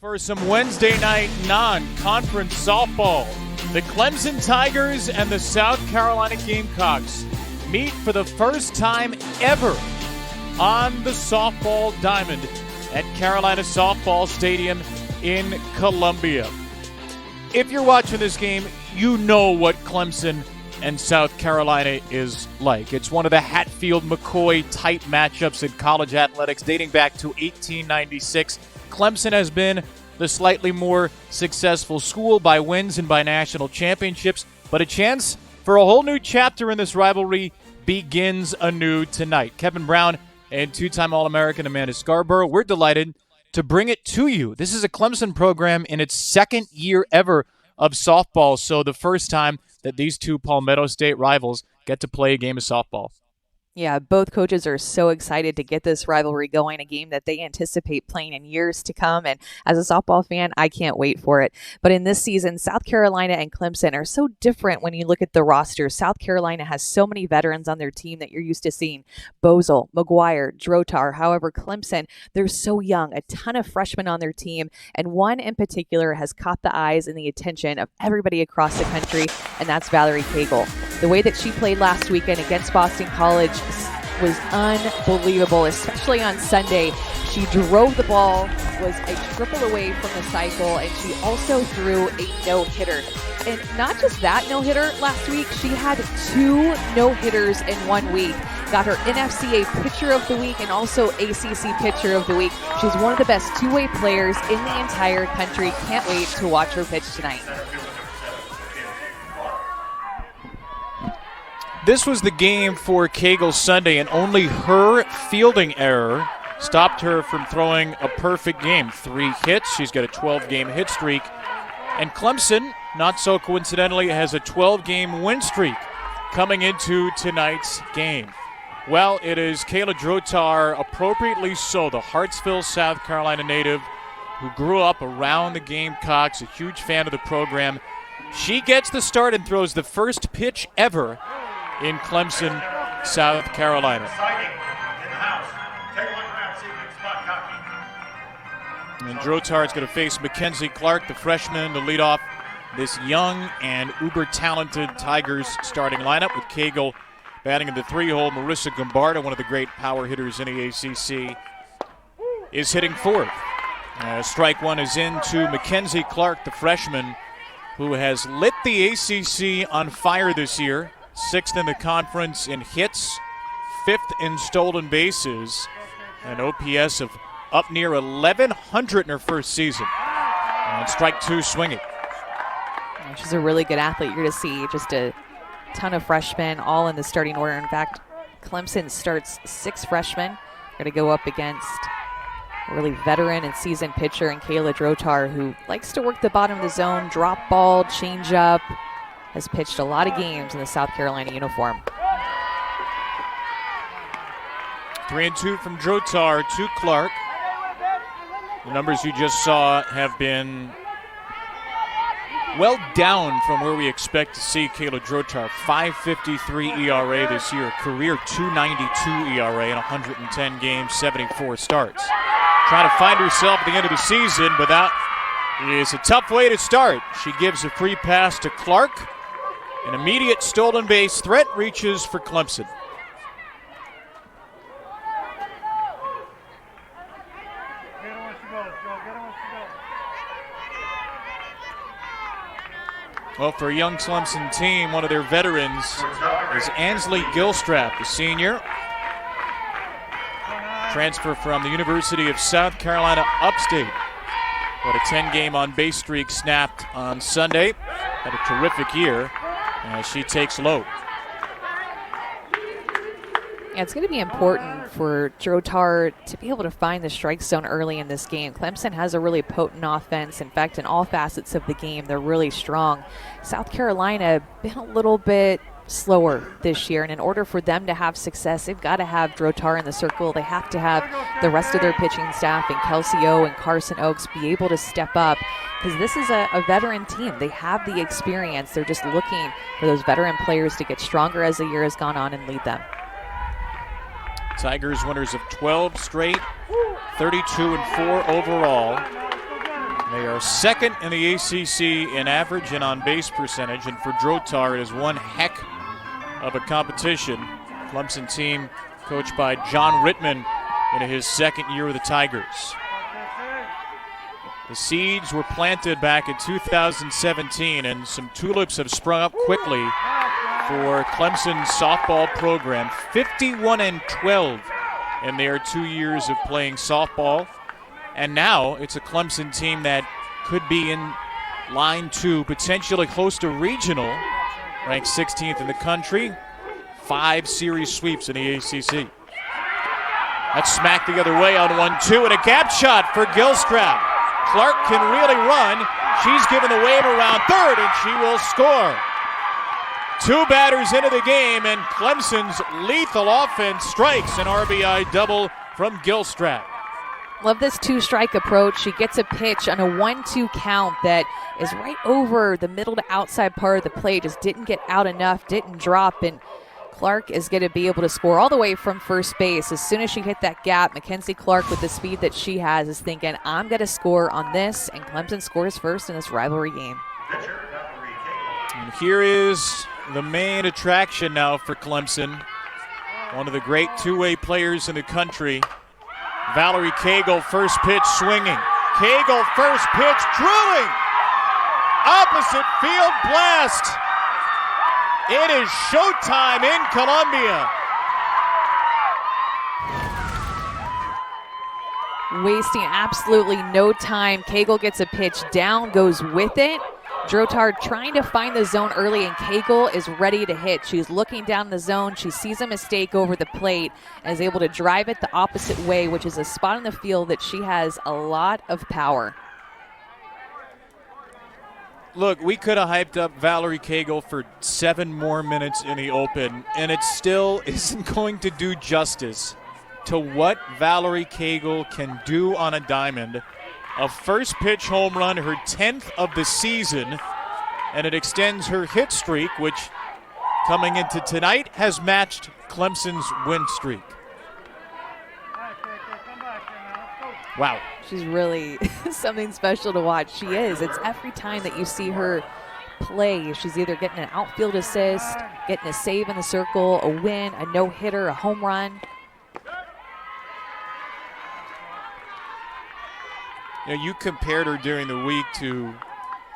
For some Wednesday night non-conference softball, the Clemson Tigers and the South Carolina Gamecocks meet for the first time ever on the softball diamond at Carolina Softball Stadium in Columbia. If you're watching this game, you know what Clemson and South Carolina is like. It's one of the Hatfield-McCoy-type matchups in college athletics dating back to 1896. Clemson has been the slightly more successful school by wins and by national championships, but a chance for a whole new chapter in this rivalry begins anew tonight. Kevin Brown and two-time All-American Amanda Scarborough, we're delighted to bring it to you. This is a Clemson program in its second year ever of softball, so the first time that these two Palmetto State rivals get to play a game of softball. Yeah, both coaches are so excited to get this rivalry going, a game that they anticipate playing in years to come. And as a softball fan, I can't wait for it. But in this season, South Carolina and Clemson are so different when you look at the roster. South Carolina has so many veterans on their team that you're used to seeing. Bozel, McGuire, Drotar. However, Clemson, they're so young, a ton of freshmen on their team. And one in particular has caught the eyes and the attention of everybody across the country, and that's Valerie Cagle. The way that she played last weekend against Boston College was unbelievable, especially on Sunday. She drove the ball, was a triple away from the cycle, and she also threw a no-hitter. And not just that no-hitter last week, she had 2 no-hitters in 1 week. Got her NFCA Pitcher of the Week and also ACC Pitcher of the Week. She's one of the best two-way players in the entire country. Can't wait to watch her pitch tonight. This was the game for Cagle Sunday, and only her fielding error stopped her from throwing a perfect game. 3 hits. She's got a 12-game hit streak. And Clemson, not so coincidentally, has a 12-game win streak coming into tonight's game. Well, it is Kayla Drotar, appropriately so, the Hartsville, South Carolina native who grew up around the Gamecocks, a huge fan of the program. She gets the start and throws the first pitch ever in Clemson, South Carolina. And Drotar is going to face Mackenzie Clark, the freshman, to lead off this young and uber-talented Tigers starting lineup, with Cagle batting in the 3-hole. Marissa Gombardo, one of the great power hitters in the ACC, is hitting fourth. Strike one is in to Mackenzie Clark, the freshman, who has lit the ACC on fire this year. 6th in the conference in hits, 5th in stolen bases, an OPS of up near 1,100 in her first season. And strike 2 swinging. She's a really good athlete. You're going to see just a ton of freshmen all in the starting order. In fact, Clemson starts 6 freshmen. Going to go up against a really veteran and seasoned pitcher in Kayla Drotar, who likes to work the bottom of the zone, drop ball, change up. Has pitched a lot of games in the South Carolina uniform. 3-2 from Drotar to Clark. The numbers you just saw have been well down from where we expect to see Kayla Drotar. 5.53 ERA this year, career 2.92 ERA in 110 games, 74 starts. Trying to find herself at the end of the season, but that is a tough way to start. She gives a free pass to Clark. An immediate stolen base threat reaches for Clemson. Well, for a young Clemson team, one of their veterans is Ansley Gilstrap, the senior. Transfer from the University of South Carolina Upstate. But a 10-game on-base streak snapped on Sunday. Had a terrific year. She takes low. Yeah, it's going to be important for Drotar to be able to find the strike zone early in this game. Clemson has a really potent offense. In fact, in all facets of the game, they're really strong. South Carolina been a little bit slower this year, and in order for them to have success, they've got to have Drotar in the circle. They have to have the rest of their pitching staff and Kelsey O and Carson Oakes be able to step up, because this is a veteran team. They have the experience. They're just looking for those veteran players to get stronger as the year has gone on and lead them. Tigers winners of 12 straight, 32-4 overall. are second in the ACC in average and on-base percentage, and for Drotar, it is one heck of a competition. Clemson team coached by John Rittman in his second year with the Tigers. The seeds were planted back in 2017, and some tulips have sprung up quickly for Clemson's softball program. 51-12 in their 2 years of playing softball. And now it's a Clemson team that could be in line to potentially host a regional, ranked 16th in the country, 5 series sweeps in the ACC. That's smacked the other way on 1-2, and a gap shot for Gilstrap. Clark can really run. She's given the wave around third, and she will score. 2 batters into the game, and Clemson's lethal offense strikes an RBI double from Gilstrap. Love this 2-strike approach. She gets a pitch on a 1-2 count that is right over the middle to outside part of the plate. Just didn't get out enough, didn't drop, and Clark is going to be able to score all the way from first base. As soon as she hit that gap, Mackenzie Clark, with the speed that she has, is thinking, I'm going to score on this, and Clemson scores first in this rivalry game. And here is the main attraction now for Clemson. One of the great two-way players in the country. Valerie Cagle, first pitch swinging. Cagle, first pitch drilling. Opposite field blast. It is showtime in Columbia. Wasting absolutely no time. Cagle gets a pitch down, goes with it. Drotar trying to find the zone early, and Cagle is ready to hit. She's looking down the zone. She sees a mistake over the plate and is able to drive it the opposite way, which is a spot in the field that she has a lot of power. Look, we could have hyped up Valerie Cagle for 7 more minutes in the open, and it still isn't going to do justice to what Valerie Cagle can do on a diamond. A first pitch home run, her 10th of the season, and it extends her hit streak, which coming into tonight has matched Clemson's win streak. Wow. She's really something special to watch. She is. It's every time that you see her play, she's either getting an outfield assist, getting a save in the circle, a win, a no-hitter, a home run. You know, you compared her during the week to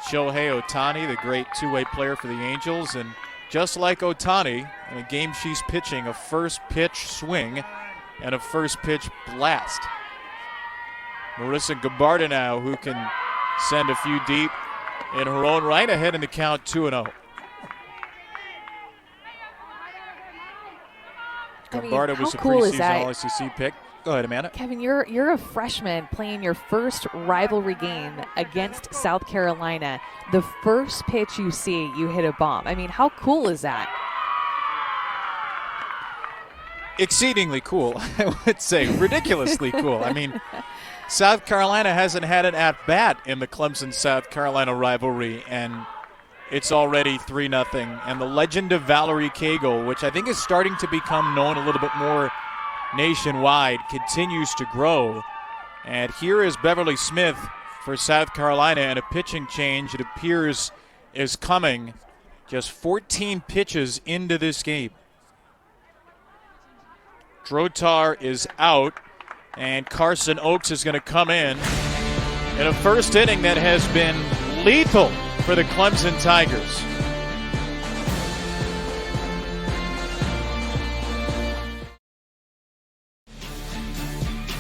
Shohei Ohtani, the great two-way player for the Angels, and just like Ohtani, in a game she's pitching, a first pitch swing and a first pitch blast. Marissa Gabarda now, who can send a few deep in her own right, ahead in the count 2-0. Gabarda was a preseason All-SEC pick. Go ahead, Amanda. Kevin, you're a freshman playing your first rivalry game against South Carolina. The first pitch you see, you hit a bomb. I mean, how cool is that? Exceedingly cool, I would say. Ridiculously cool. I mean, South Carolina hasn't had an at-bat in the Clemson-South Carolina rivalry, and it's already 3-0. And the legend of Valerie Cagle, which I think is starting to become known a little bit more nationwide, continues to grow. And here is Beverly Smith for South Carolina, and a pitching change, it appears, is coming just 14 pitches into this game. Drotar is out, and Carson Oakes is going to come in a first inning that has been lethal for the Clemson Tigers.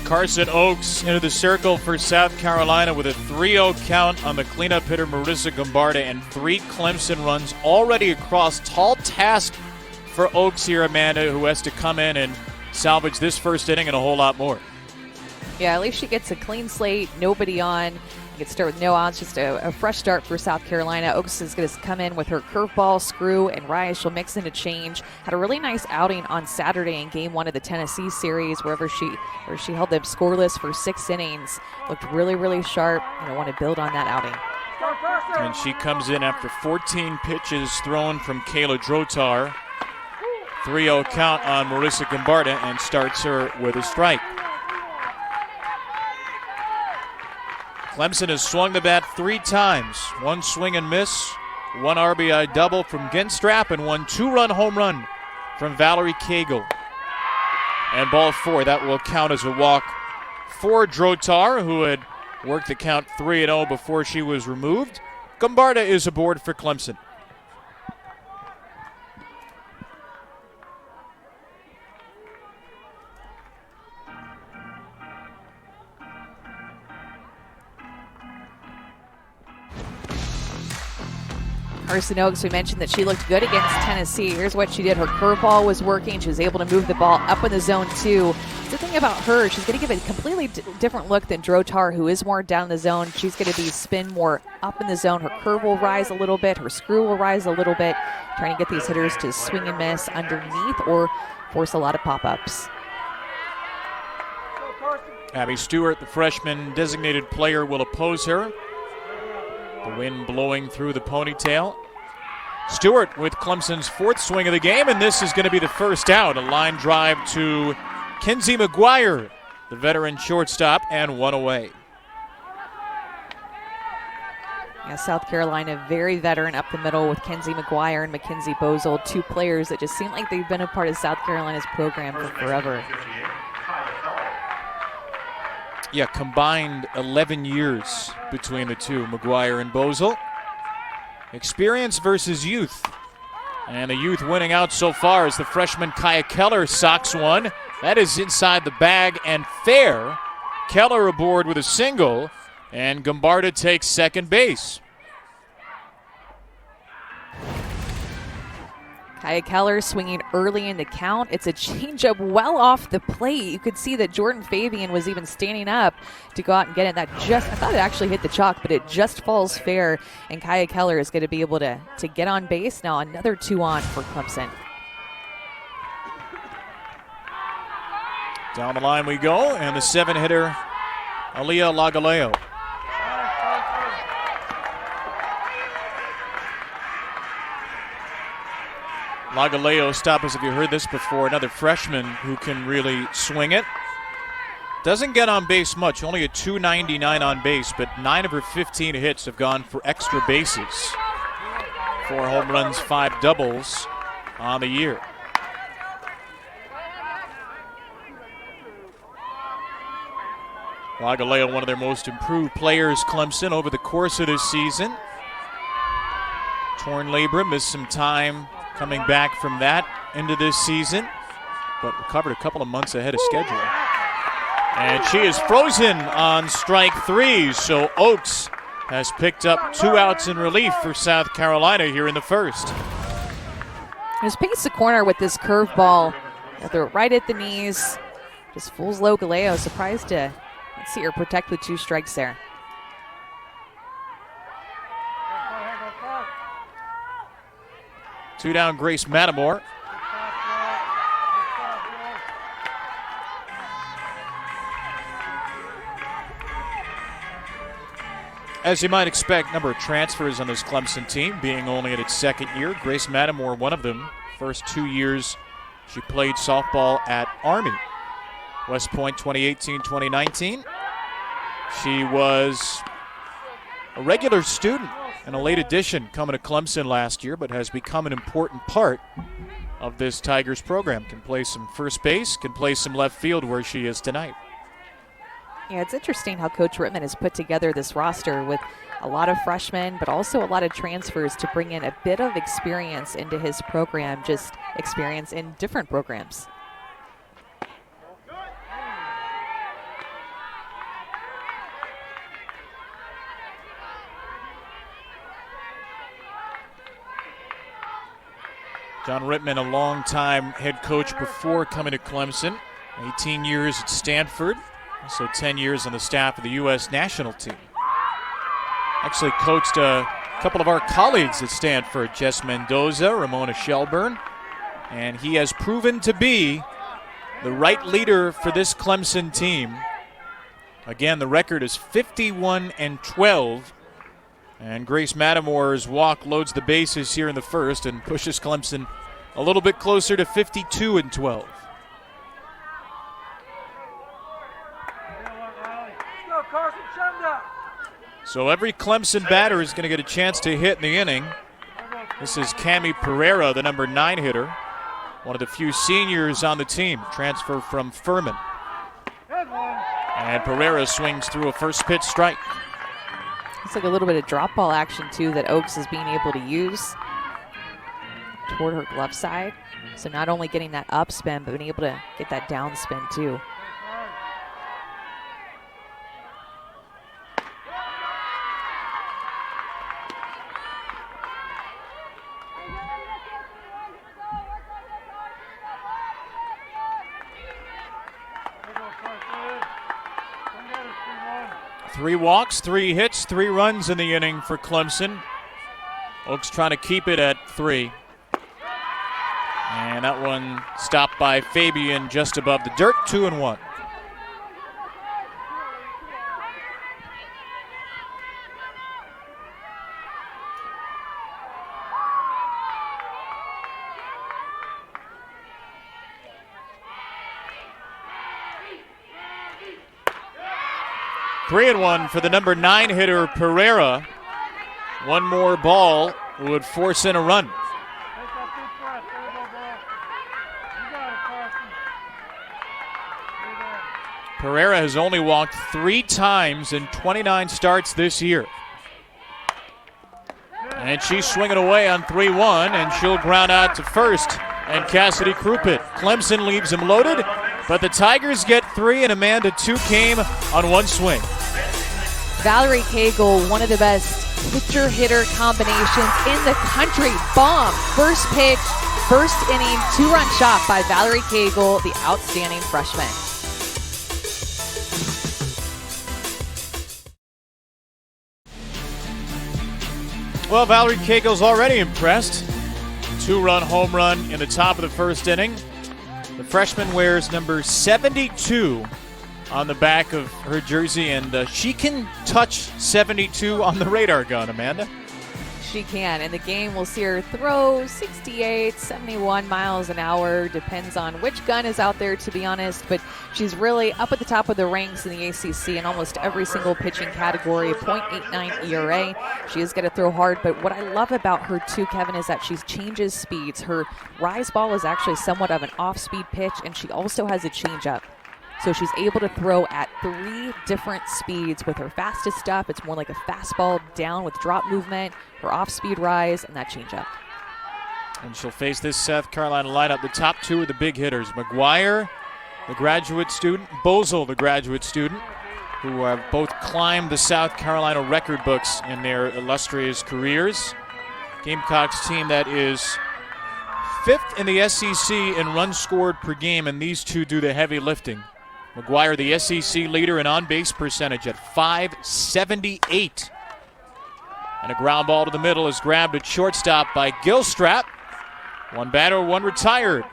Carson Oakes into the circle for South Carolina with a 3-0 count on the cleanup hitter Marissa Gabarda, and 3 Clemson runs already across. Tall task for Oakes here, Amanda, who has to come in and salvage this first inning and a whole lot more. Yeah, at least she gets a clean slate, nobody on. You can start with no outs, just a fresh start for South Carolina. Oakes is going to come in with her curveball, screw, and rise. She'll mix in a change. Had a really nice outing on Saturday in Game 1 of the Tennessee series, where she held them scoreless for 6 innings. Looked really, really sharp. Want to build on that outing. And she comes in after 14 pitches thrown from Kayla Drotar. 3-0 count on Marissa Gabarda, and starts her with a strike. Clemson has swung the bat 3 times. 1 swing and miss, 1 RBI double from Genstrap, and 1 2-run home run from Valerie Cagle. And ball 4, that will count as a walk for Drotar, who had worked the count 3-0 before she was removed. Gombarda is aboard for Clemson. Carson Oaks, we mentioned that she looked good against Tennessee. Here's what she did. Her curveball was working. She was able to move the ball up in the zone, too. The thing about her, she's going to give it a completely different look than Drotar, who is more down the zone. She's going to be spin more up in the zone. Her curve will rise a little bit. Her screw will rise a little bit, trying to get these hitters to swing and miss underneath or force a lot of pop-ups. Abby Stewart, the freshman designated player, will oppose her. The wind blowing through the ponytail. Stewart with Clemson's 4th swing of the game, and this is going to be the first out. A line drive to Kenzie McGuire, the veteran shortstop, and 1 away. Yeah, South Carolina, very veteran up the middle with Kenzie McGuire and Mackenzie Bozel, 2 players that just seem like they've been a part of South Carolina's program for forever. Yeah, combined 11 years between the two, McGuire and Bozel. Experience versus youth. And the youth winning out so far is the freshman Kaya Keller socks one. That is inside the bag and fair. Keller aboard with a single, and Gombarda takes second base. Kaya Keller swinging early in the count. It's a changeup well off the plate. You could see that Jordan Fabian was even standing up to go out and get it. That I thought it actually hit the chalk, but it just falls fair. And Kaya Keller is going to be able to get on base. Now another 2 on for Clemson. Down the line we go, and the 7-hitter, Aaliyah Lagaleo. Lagaleo, stop us if you heard this before, another freshman who can really swing it. Doesn't get on base much, only a .299 on base, but 9 of her 15 hits have gone for extra bases. 4 home runs, 5 doubles on the year. Lagaleo, one of their most improved players, Clemson, over the course of this season. Torn labrum, missed some time coming back from that into this season, but recovered a couple of months ahead of schedule. And she is frozen on strike 3, so Oaks has picked up 2 outs in relief for South Carolina here in the first. Just paints the corner with this curveball. Throw it right at the knees. Just fools Lagaleo. Surprised to see her protect the 2 strikes there. Two down, Grace Matamore. As you might expect, number of transfers on this Clemson team, being only in its 2nd year. Grace Matamore, one of them. First 2 years she played softball at Army. West Point 2018-2019. She was a regular student and a late addition coming to Clemson last year, but has become an important part of this Tigers program. Can play some first base, can play some left field where she is tonight. Yeah, it's interesting how Coach Rittman has put together this roster with a lot of freshmen, but also a lot of transfers to bring in a bit of experience into his program, just experience in different programs. John Rittman, a long-time head coach before coming to Clemson. 18 years at Stanford, also 10 years on the staff of the U.S. national team. Actually coached a couple of our colleagues at Stanford, Jess Mendoza, Ramona Shelburne, and he has proven to be the right leader for this Clemson team. Again, the record is 51-12. And Grace Matamore's walk loads the bases here in the first and pushes Clemson a little bit closer to 52-12. So every Clemson batter is going to get a chance to hit in the inning. This is Cami Pereira, the number 9 hitter. One of the few seniors on the team, transfer from Furman. And Pereira swings through a first pitch strike. It's like a little bit of drop ball action, too, that Oaks is being able to use toward her glove side. So not only getting that up spin, but being able to get that down spin, too. Three walks, 3 hits, 3 runs in the inning for Clemson. Oaks trying to keep it at 3. And that one stopped by Fabian just above the dirt, 2-1. Three and 1 for the number 9 hitter, Pereira. One more ball would force in a run. Pereira has only walked 3 times in 29 starts this year. And she's swinging away on 3-1, and she'll ground out to first. And Cassidy Croupitt. Clemson leaves him loaded, but the Tigers get 3, and Amanda 2 came on 1 swing. Valerie Cagle, one of the best pitcher-hitter combinations in the country. Bomb, first pitch, first inning, 2-run shot by Valerie Cagle, the outstanding freshman. Well, Valerie Cagle's already impressed. 2-run home run in the top of the first inning. The freshman wears number 72 on the back of her jersey, and she can touch 72 on the radar gun, Amanda. She can. In the game, we'll see her throw 68, 71 miles an hour. Depends on which gun is out there, to be honest. But she's really up at the top of the ranks in the ACC in almost every single pitching category. 0.89 ERA. She is going to throw hard. But what I love about her, too, Kevin, is that she changes speeds. Her rise ball is actually somewhat of an off-speed pitch, and she also has a changeup. So she's able to throw at 3 different speeds. With her fastest stuff, it's more like a fastball down with drop movement, her off-speed rise, and that changeup. And she'll face this South Carolina lineup. The top 2 are the big hitters. McGuire, the graduate student, Bozel, the graduate student, who have both climbed the South Carolina record books in their illustrious careers. Gamecocks team that is 5th in the SEC in runs scored per game, and these two do the heavy lifting. McGuire, the SEC leader in on-base percentage at .578. And a ground ball to the middle is grabbed at shortstop by Gilstrap. 1 batter, 1 retired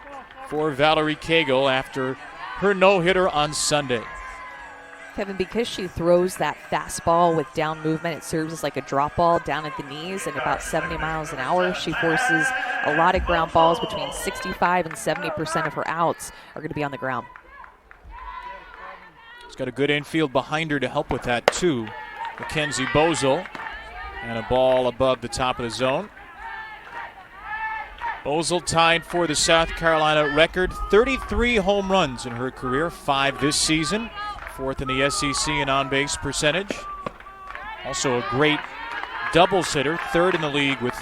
for Valerie Cagle after her no-hitter on Sunday. Kevin, because she throws that fastball with down movement, it serves as like a drop ball down at the knees and about 70 miles an hour. She forces a lot of ground balls. Between 65 and 70% of her outs are going to be on the ground. She's got a good infield behind her to help with that, too. Mackenzie Bozel. And a ball above the top of the zone. Bozel tied for the South Carolina record. 33 home runs in her career, 5 this season. 4th in the SEC in on-base percentage. Also a great doubles hitter, 3rd in the league with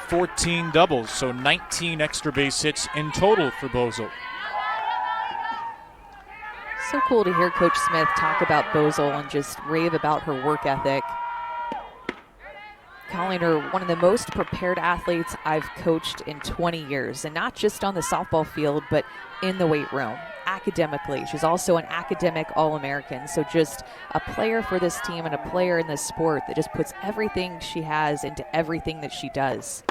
14 doubles, so 19 extra base hits in total for Bozel. So cool to hear Coach Smith talk about Bozel and just rave about her work ethic. Calling her one of the most prepared athletes I've coached in 20 years, and not just on the softball field, but in the weight room, academically. She's also an academic All-American, so just a player for this team and a player in this sport that just puts everything she has into everything that she does.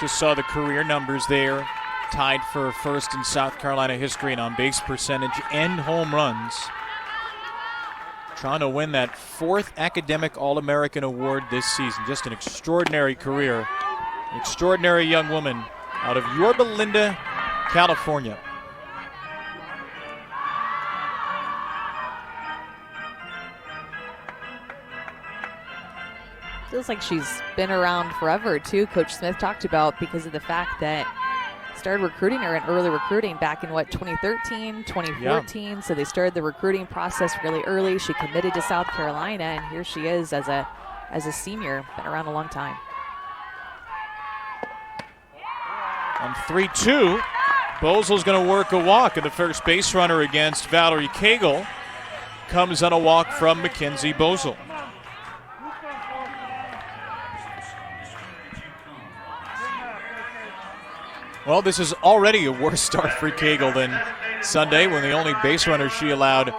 Just saw the career numbers there, tied for first in South Carolina history in on-base percentage and home runs. Trying to win that 4th academic All-American award this season. Just an extraordinary career. Extraordinary young woman out of Yorba Linda, California. Feels like she's been around forever, too. Coach Smith talked about because of the fact that started recruiting her in early recruiting back in, 2013, 2014. Yeah. So they started the recruiting process really early. She committed to South Carolina, and here she is as a senior. Been around a long time. On 3-2, Bozel's going to work a walk, and the first base runner against Valerie Cagle comes on a walk from Mackenzie Bozel. Well, this is already a worse start for Cagle than Sunday, when the only base runner she allowed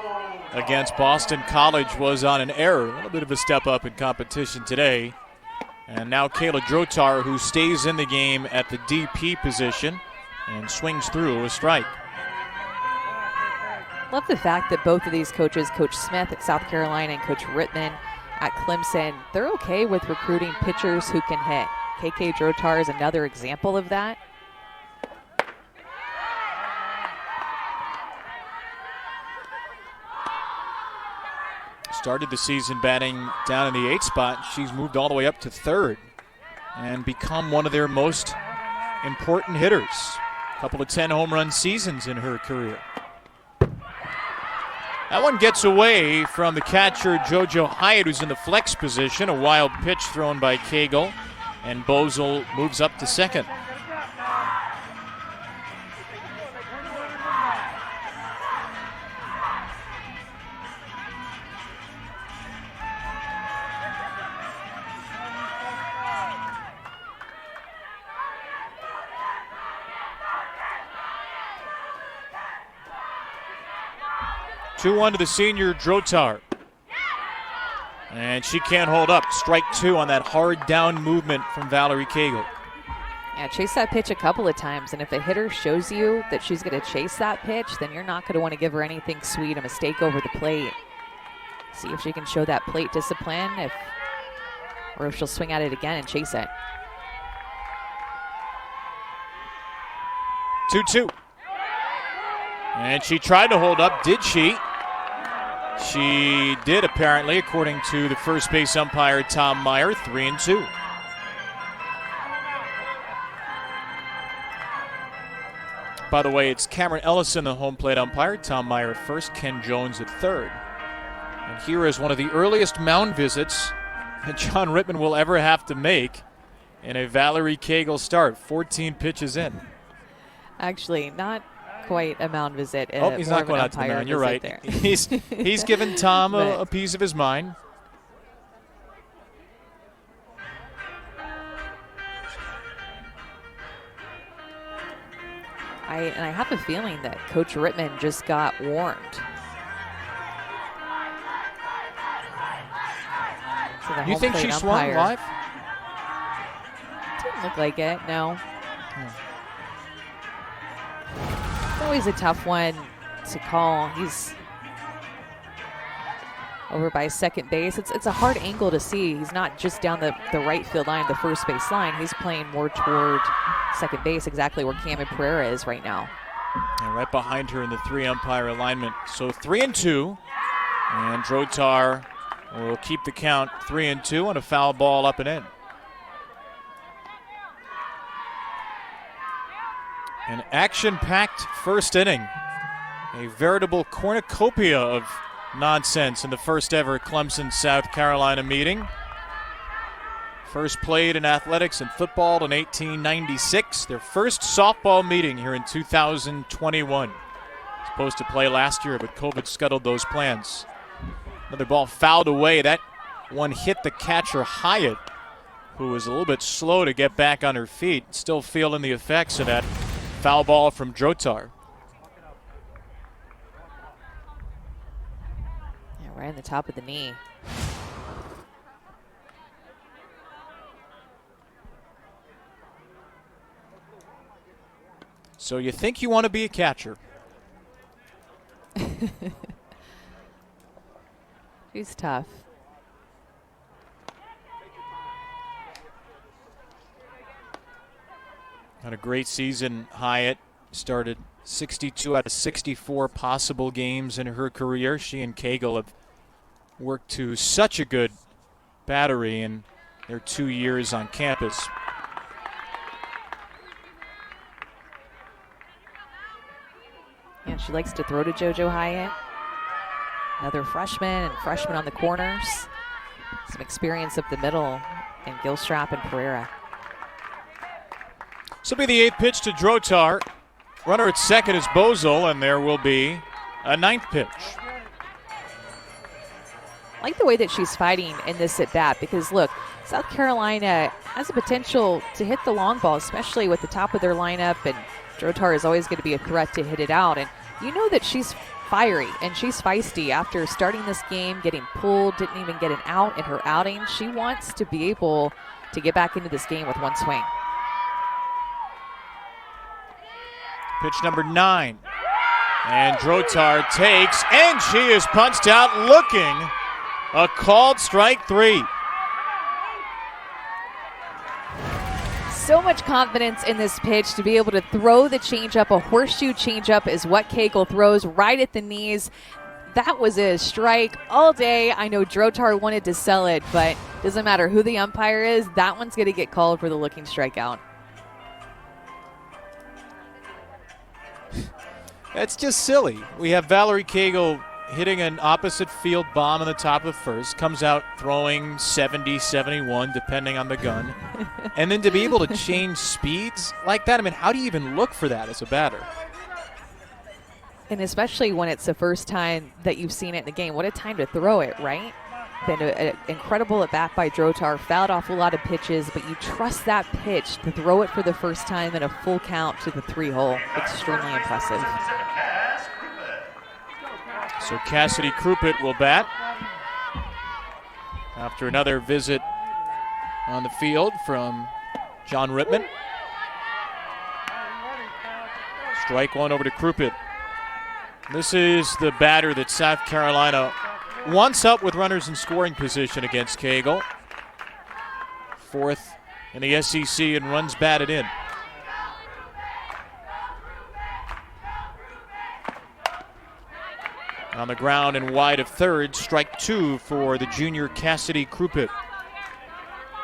against Boston College was on an error. A little bit of a step up in competition today. And now Kayla Drotar, who stays in the game at the DP position and swings through a strike. Love the fact that both of these coaches, Coach Smith at South Carolina and Coach Rittman at Clemson, they're okay with recruiting pitchers who can hit. KK Drotar is another example of that. Started the season batting down in the 8th spot. She's moved all the way up to 3rd and become one of their most important hitters. A couple of 10 home run seasons in her career. That one gets away from the catcher JoJo Hyatt, who's in the flex position. A wild pitch thrown by Cagle, and Bozel moves up to 2nd. Two-one to the senior Drotar. And she can't hold up. Strike 2 on that hard down movement from Valerie Cagle. Yeah, chase that pitch a couple of times, and if a hitter shows you that she's going to chase that pitch, then you're not going to want to give her anything sweet, a mistake over the plate. See if she can show that plate discipline, or if she'll swing at it again and chase it. 2-2. And she tried to hold up, did she? She did, apparently, according to the first base umpire, Tom Meyer. 3-2. By the way, it's Cameron Ellison, the home plate umpire. Tom Meyer at first, Ken Jones at 3rd. And here is one of the earliest mound visits that John Rittman will ever have to make in a Valerie Cagle start. 14 pitches in. Actually, not quite a mound visit. Oh, he's not going out to the mound. You're right. There. He's given Tom a piece of his mind. I have a feeling that Coach Rittman just got warned. You think she swung live? Didn't look like it, no. It's always a tough one to call. He's over by second base. It's a hard angle to see. He's not just down the right field line, the first base line. He's playing more toward second base, exactly where Cami Pereira is right now. And right behind her in the 3-umpire alignment. So 3-2, and Drotar will keep the count 3-2 on a foul ball up and in. An action-packed first inning. A veritable cornucopia of nonsense in the first ever Clemson, South Carolina meeting. First played in athletics and football in 1896. Their first softball meeting here in 2021. Supposed to play last year, but COVID scuttled those plans. Another ball fouled away. That one hit the catcher Hyatt, who was a little bit slow to get back on her feet. Still feeling the effects of that foul ball from Drotar. Yeah, right in the top of the knee. So you think you want to be a catcher? She's tough. Had a great season, Hyatt. Started 62 out of 64 possible games in her career. She and Cagle have worked to such a good battery, and their 2 years on campus. Yeah, she likes to throw to JoJo Hyatt. Another freshman and freshman on the corners. Some experience up the middle in Gilstrap and Pereira. This will be the 8th pitch to Drotar. Runner at second is Bozel, and there will be a 9th pitch. I like the way that she's fighting in this at bat because, look, South Carolina has the potential to hit the long ball, especially with the top of their lineup, and Drotar is always going to be a threat to hit it out. And you know that she's fiery and she's feisty. After starting this game, getting pulled, didn't even get an out in her outing. She wants to be able to get back into this game with one swing. Pitch number 9. And Drotar takes, and she is punched out looking. A called strike 3. So much confidence in this pitch to be able to throw the changeup. A horseshoe changeup is what Cagle throws right at the knees. That was a strike all day. I know Drotar wanted to sell it, but doesn't matter who the umpire is. That one's going to get called for the looking strikeout. That's just silly. We have Valerie Cagle hitting an opposite field bomb on the top of first, comes out throwing 70, 71, depending on the gun. And then to be able to change speeds like that, I mean, how do you even look for that as a batter? And especially when it's the first time that you've seen it in the game. What a time to throw it, right? Been an incredible at-bat by Drotar, fouled off a lot of pitches, but you trust that pitch to throw it for the first time in a full count to the 3-hole. Extremely impressive. So Cassidy Krupit will bat after another visit on the field from John Rittman. Strike one over to Krupit. This is the batter that South Carolina wants up with runners in scoring position against Cagle. 4th in the SEC and runs batted in. On the ground and wide of third, strike 2 for the junior Cassidy Krupit.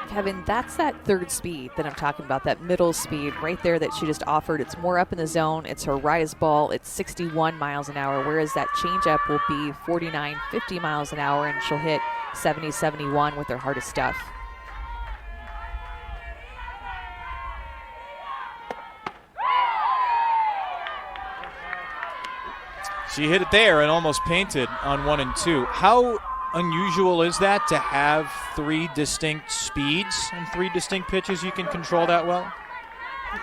Kevin, that's that third speed that I'm talking about, that middle speed right there that she just offered. It's more up in the zone. It's her rise ball. It's 61 miles an hour, whereas that changeup will be 49, 50 miles an hour, and she'll hit 70, 71 with her hardest stuff. She hit it there and almost painted on 1 and 2. How unusual is that to have 3 distinct speeds and 3 distinct pitches you can control that well?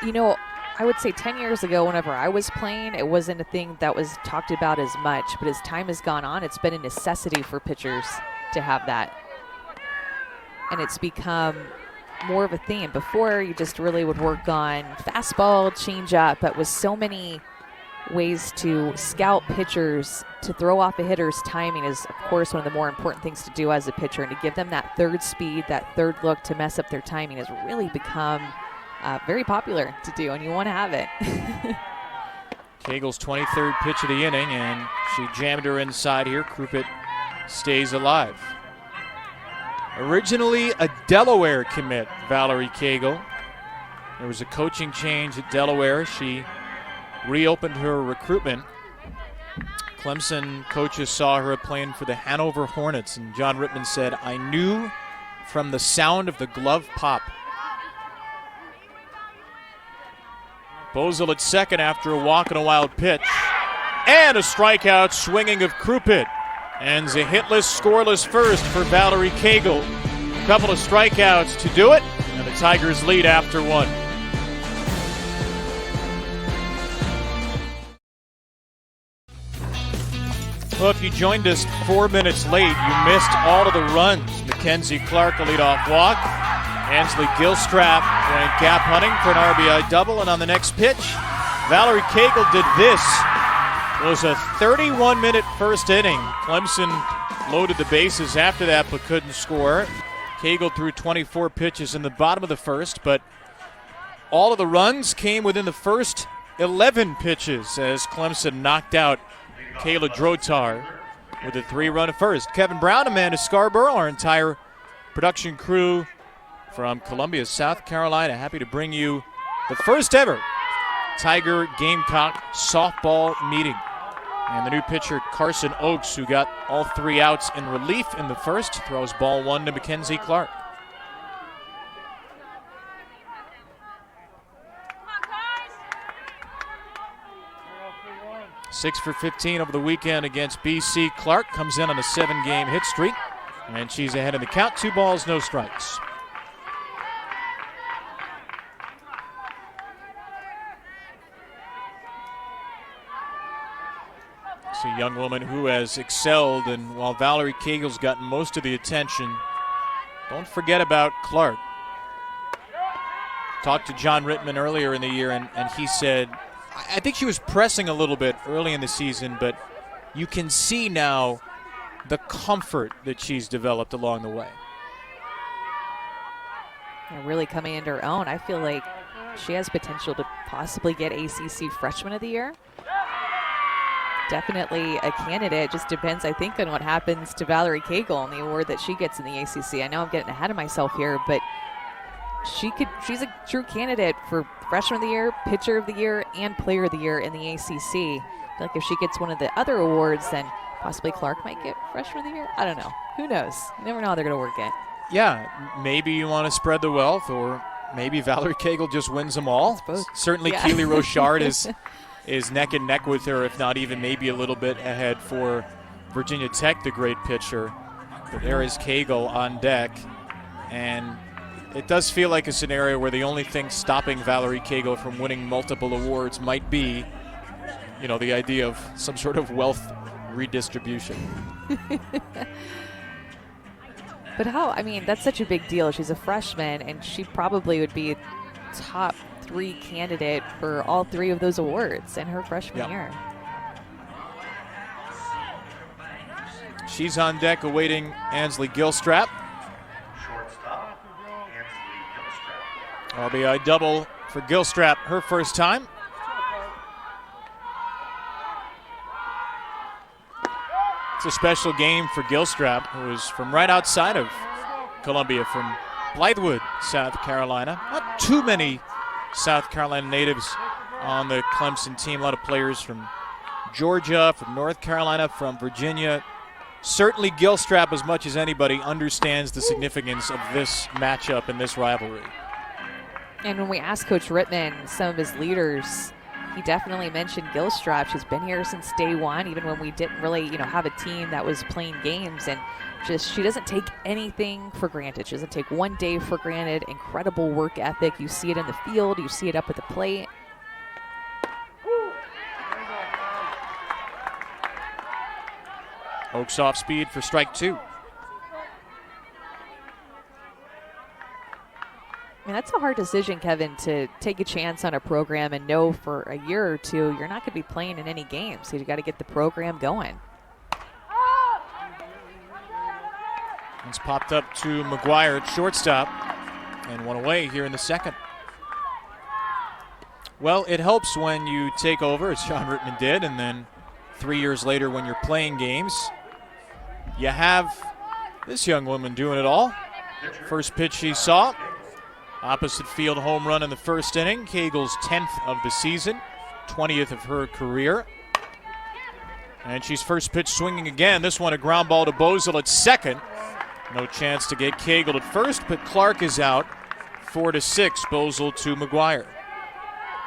You know, I would say 10 years ago, whenever I was playing, it wasn't a thing that was talked about as much. But as time has gone on, it's been a necessity for pitchers to have that. And it's become more of a thing. Before, you just really would work on fastball, changeup, but with so many ways to scout pitchers, to throw off a hitter's timing is, of course, one of the more important things to do as a pitcher. And to give them that third speed, that third look to mess up their timing has really become very popular to do, and you want to have it. Cagle's 23rd pitch of the inning, and she jammed her inside here. Krupit stays alive. Originally a Delaware commit, Valerie Cagle. There was a coaching change at Delaware. She reopened her recruitment. Clemson coaches saw her playing for the Hanover Hornets, and John Rittman said, "I knew from the sound of the glove pop." Bozel at second after a walk and a wild pitch. And a strikeout swinging of Krupit. Ends a hitless, scoreless first for Valerie Cagle. A couple of strikeouts to do it, and the Tigers lead after 1. Well, if you joined us 4 minutes late, you missed all of the runs. Mackenzie Clark, a leadoff walk. Ansley Gilstrap went gap hunting for an RBI double, and on the next pitch, Valerie Cagle did this. It was a 31-minute first inning. Clemson loaded the bases after that but couldn't score. Cagle threw 24 pitches in the bottom of the first, but all of the runs came within the first 11 pitches as Clemson knocked out Kayla Drotar with a 3-run first. Kevin Brown, Amanda Scarborough, our entire production crew from Columbia, South Carolina. Happy to bring you the first ever Tiger Gamecock softball meeting. And the new pitcher, Carson Oakes, who got all 3 outs in relief in the first, throws ball 1 to Mackenzie Clark. 6 for 15 over the weekend against BC. Clark comes in on a 7-game hit streak, and she's ahead in the count. 2 balls, no strikes. It's a young woman who has excelled, and while Valerie Cagle's gotten most of the attention, don't forget about Clark. Talked to John Rittman earlier in the year, and he said, I think she was pressing a little bit early in the season, but you can see now the comfort that she's developed along the way. And really coming into her own. I feel like she has potential to possibly get ACC Freshman of the Year. Definitely a candidate. Just depends, I think, on what happens to Valerie Cagle and the award that she gets in the ACC. I know I'm getting ahead of myself here, but she's a true candidate for Freshman of the Year, Pitcher of the Year, and Player of the Year in the ACC. I feel like if she gets one of the other awards, then possibly Clark might get Freshman of the Year. I don't know. Who knows? You never know how they're going to work it. Yeah, maybe you want to spread the wealth, or maybe Valerie Cagle just wins them all. Certainly, yeah. Keely Rochard is neck and neck with her, if not even maybe a little bit ahead for Virginia Tech, the great pitcher. But there is Cagle on deck, and it does feel like a scenario where the only thing stopping Valerie Cagle from winning multiple awards might be, the idea of some sort of wealth redistribution. But that's such a big deal. She's a freshman, and she probably would be a top 3 candidate for all 3 of those awards in her freshman year. She's on deck awaiting Ansley Gilstrap. RBI double for Gilstrap, her first time. It's a special game for Gilstrap, who is from right outside of Columbia, from Blythewood, South Carolina. Not too many South Carolina natives on the Clemson team. A lot of players from Georgia, from North Carolina, from Virginia. Certainly Gilstrap, as much as anybody, understands the significance of this matchup and this rivalry. And when we asked Coach Rittman, some of his leaders, he definitely mentioned Gilstrap. She's been here since day one, even when we didn't really, have a team that was playing games. And she doesn't take anything for granted. She doesn't take one day for granted. Incredible work ethic. You see it in the field. You see it up at the plate. Oakes off speed for strike 2. That's a hard decision, Kevin, to take a chance on a program and know for a year or two you're not going to be playing in any games. So you got to get the program going. It's popped up to McGuire at shortstop, and one away here in the second. Well, it helps when you take over, as John Rittman did, and then 3 years later when you're playing games, you have this young woman doing it all. First pitch she saw. Opposite field home run in the first inning. Cagle's 10th of the season, 20th of her career. And she's first pitch swinging again. This one a ground ball to Bozell at second. No chance to get Cagle at first, but Clark is out. 4-6, Bozell to McGuire.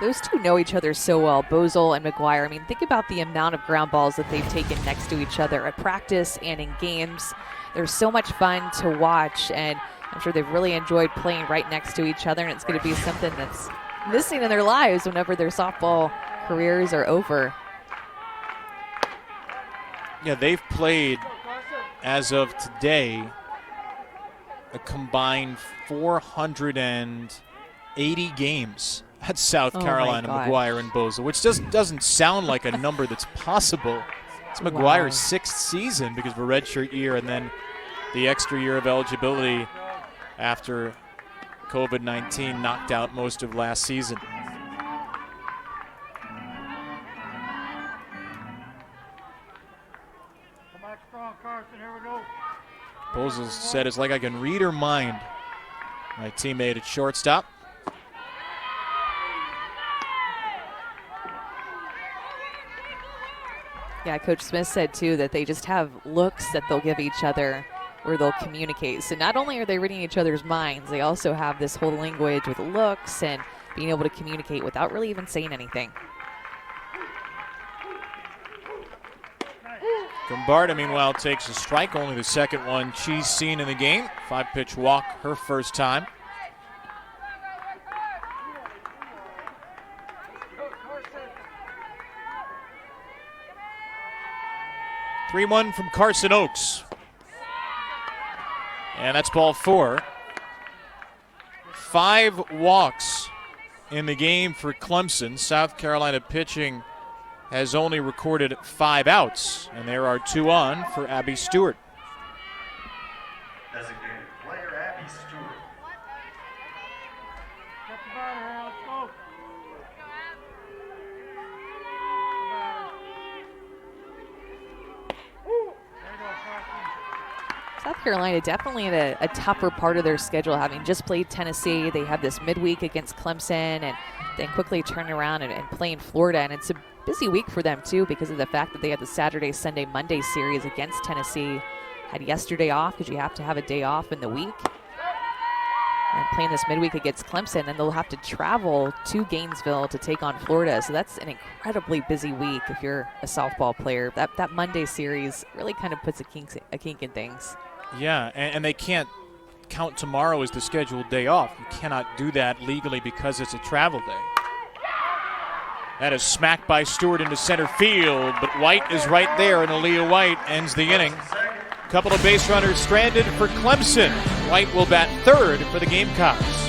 Those two know each other so well, Bozell and McGuire. Think about the amount of ground balls that they've taken next to each other at practice and in games. They're so much fun to watch, and I'm sure they've really enjoyed playing right next to each other, and it's going to be something that's missing in their lives whenever their softball careers are over. Yeah, they've played, as of today, a combined 480 games at South Carolina, McGuire and Bozell, which just doesn't sound like a number that's possible. It's McGuire's 6th season because of a redshirt year and then the extra year of eligibility after COVID-19 knocked out most of last season. Bozell said it's like I can read her mind. My teammate at shortstop. Yeah, Coach Smith said, too, that they just have looks that they'll give each other where they'll communicate. So not only are they reading each other's minds, they also have this whole language with looks and being able to communicate without really even saying anything. Gombarda, meanwhile, takes a strike, only the second one she's seen in the game. 5-pitch walk, her first time. (3-1) from Carson Oaks. And that's ball 4. 5 walks in the game for Clemson. South Carolina pitching has only recorded 5 outs, and there are 2 on for Abby Stewart. Designated player Abby Stewart. South Carolina definitely in a tougher part of their schedule, having just played Tennessee. They have this midweek against Clemson and then quickly turn around and play in Florida. And it's a busy week for them, too, because of the fact that they had the Saturday, Sunday, Monday series against Tennessee. Had yesterday off because you have to have a day off in the week. And playing this midweek against Clemson, then they'll have to travel to Gainesville to take on Florida. So that's an incredibly busy week if you're a softball player. That Monday series really kind of puts a kink in things. Yeah, and they can't count tomorrow as the scheduled day off. You cannot do that legally because it's a travel day. That is smacked by Stewart into center field, but White is right there, and Aaliyah White ends the inning. A couple of base runners stranded for Clemson. White will bat third for the Gamecocks.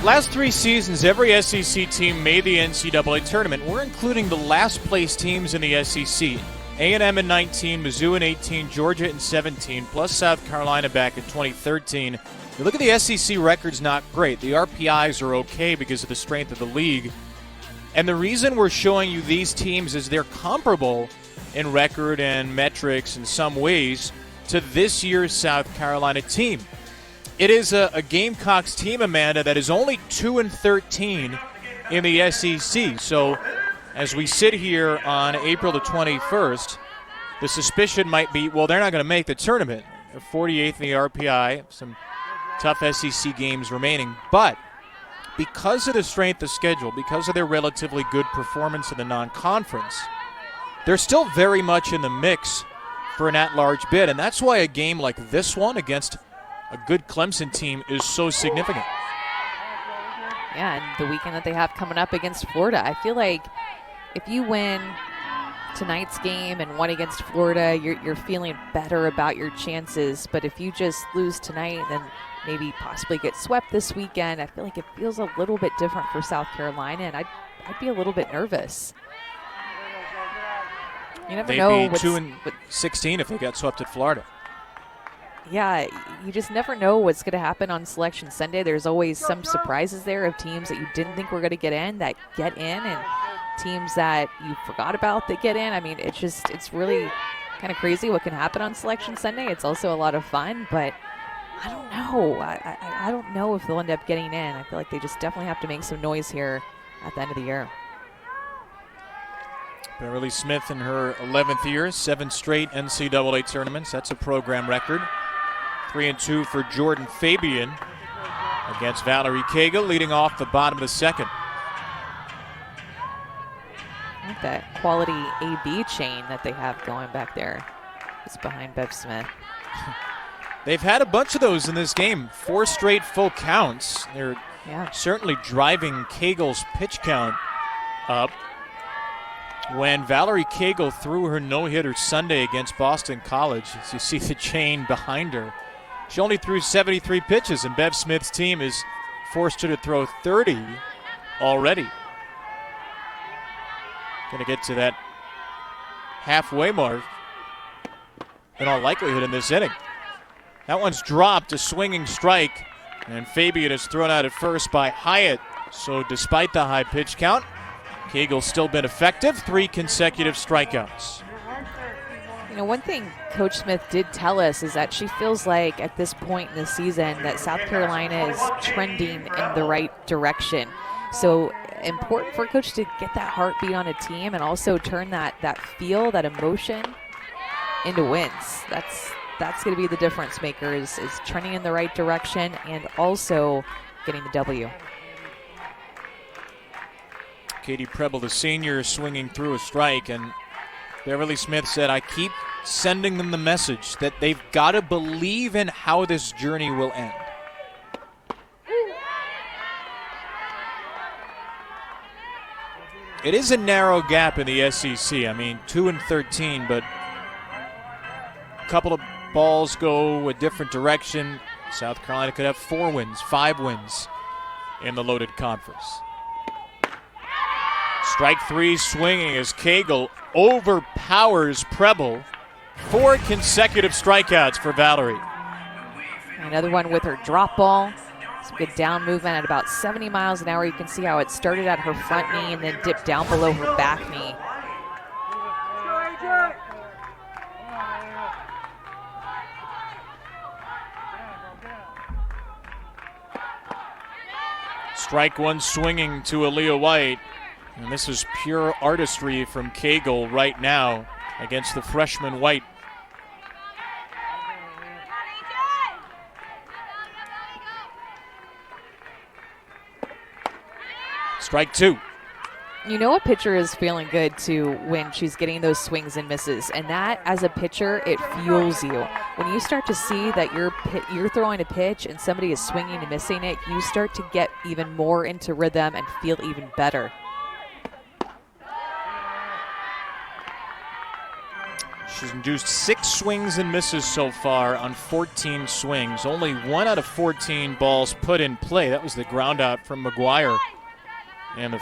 Last 3 seasons, every SEC team made the NCAA tournament. We're including the last place teams in the SEC. A&M in 19, Mizzou in 18, Georgia in 17, plus South Carolina back in 2013. You look at the SEC records, not great. The RPIs are okay because of the strength of the league. And the reason we're showing you these teams is they're comparable in record and metrics in some ways to this year's South Carolina team. It is a Gamecocks team, Amanda, that is only 2-13 in the SEC. So as we sit here on April the 21st, the suspicion might be, well, they're not going to make the tournament. They're 48th in the RPI, some tough SEC games remaining. But because of the strength of schedule, because of their relatively good performance in the non-conference, they're still very much in the mix for an at-large bid. And that's why a game like this one against a good Clemson team is so significant. Yeah, and the weekend that they have coming up against Florida, I feel like if you win tonight's game and one against Florida, you're feeling better about your chances. But if you just lose tonight and then maybe possibly get swept this weekend, I feel like it feels a little bit different for South Carolina, and I'd be a little bit nervous. You never know. They'd be 2-16 if they got swept at Florida. Yeah, you just never know what's going to happen on Selection Sunday. There's always some surprises there of teams that you didn't think were going to get in that get in, and teams that you forgot about that get in. I mean, it's really kind of crazy what can happen on Selection Sunday. It's also a lot of fun, but I don't know. I don't know if they'll end up getting in. I feel like they just definitely have to make some noise here at the end of the year. Beverly Smith in her 11th year, 7 straight NCAA tournaments. That's a program record. 3-2 for Jordan Fabian against Valerie Cagle, leading off the bottom of the second. I like that quality AB chain that they have going back there. It's behind Bev Smith. They've had a bunch of those in this game. 4 straight full counts. They're certainly driving Cagle's pitch count up. When Valerie Cagle threw her no-hitter Sunday against Boston College, as you see the chain behind her, she only threw 73 pitches, and Bev Smith's team has forced her to throw 30 already. Going to get to that halfway mark in all likelihood in this inning. That one's dropped, a swinging strike, and Fabian is thrown out at first by Hyatt. So despite the high pitch count, Cagle's still been effective, 3 consecutive strikeouts. One thing Coach Smith did tell us is that she feels like at this point in the season that South Carolina is trending in the right direction. So important for Coach to get that heartbeat on a team and also turn that feel, that emotion into wins. That's going to be the difference maker is trending in the right direction and also getting the W. Katie Preble, the senior, swinging through a strike, and Beverly Smith said, I keep sending them the message that they've got to believe in how this journey will end. It is a narrow gap in the SEC. I mean, 2-13, but a couple of balls go a different direction. South Carolina could have 4 wins, 5 wins in the loaded conference. Strike 3 swinging as Cagle overpowers Preble. 4 consecutive strikeouts for Valerie. Another one with her drop ball. Some good down movement at about 70 miles an hour. You can see how it started at her front knee and then dipped down below her back knee. Strike 1 swinging to Aaliyah White. And this is pure artistry from Cagle right now against the freshman White. Strike 2. A pitcher is feeling good too when she's getting those swings and misses, and that as a pitcher it fuels you. When you start to see that you're throwing a pitch and somebody is swinging and missing it, you start to get even more into rhythm and feel even better. She's induced 6 swings and misses so far on 14 swings. Only 1 out of 14 balls put in play. That was the ground out from McGuire in the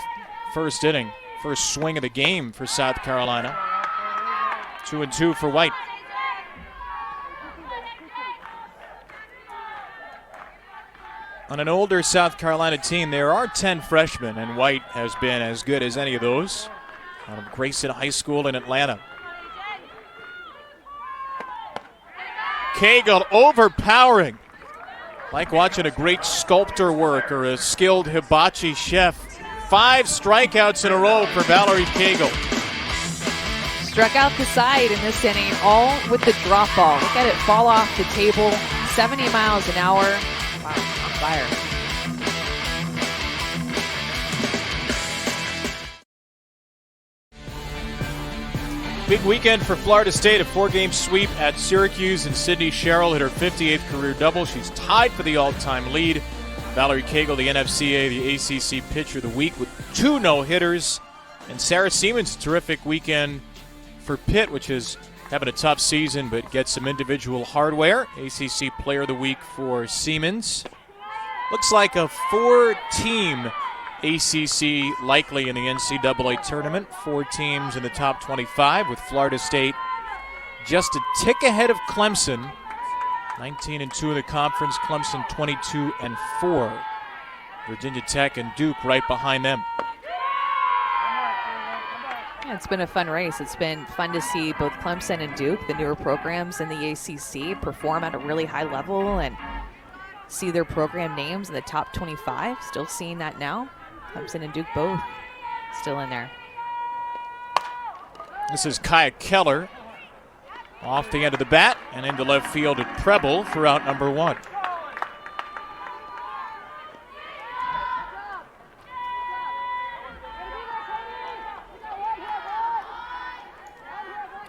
first inning. First swing of the game for South Carolina. 2-2 for White. On an older South Carolina team, there are 10 freshmen, and White has been as good as any of those out of Grayson High School in Atlanta. Cagle overpowering. Like watching a great sculptor work or a skilled hibachi chef. 5 strikeouts in a row for Valerie Cagle. Struck out the side in this inning, all with the drop ball. Look at it fall off the table, 70 miles an hour. Wow, on fire. Big weekend for Florida State, a 4-game sweep at Syracuse, and Sydney Sherrill hit her 58th career double. She's tied for the all-time lead. Valerie Cagle, the NFCA, the ACC Pitcher of the Week with 2 no-hitters. And Sarah Siemens, a terrific weekend for Pitt, which is having a tough season but gets some individual hardware. ACC Player of the Week for Siemens. Looks like a 4-team ACC likely in the NCAA tournament. 4 teams in the top 25 with Florida State just a tick ahead of Clemson. 19-2 in the conference, Clemson 22-4. Virginia Tech and Duke right behind them. Yeah, it's been a fun race. It's been fun to see both Clemson and Duke, the newer programs in the ACC, perform at a really high level and see their program names in the top 25. Still seeing that now. Clemson and Duke both still in there. This is Kaya Keller off the end of the bat and into left field at Preble for out number 1.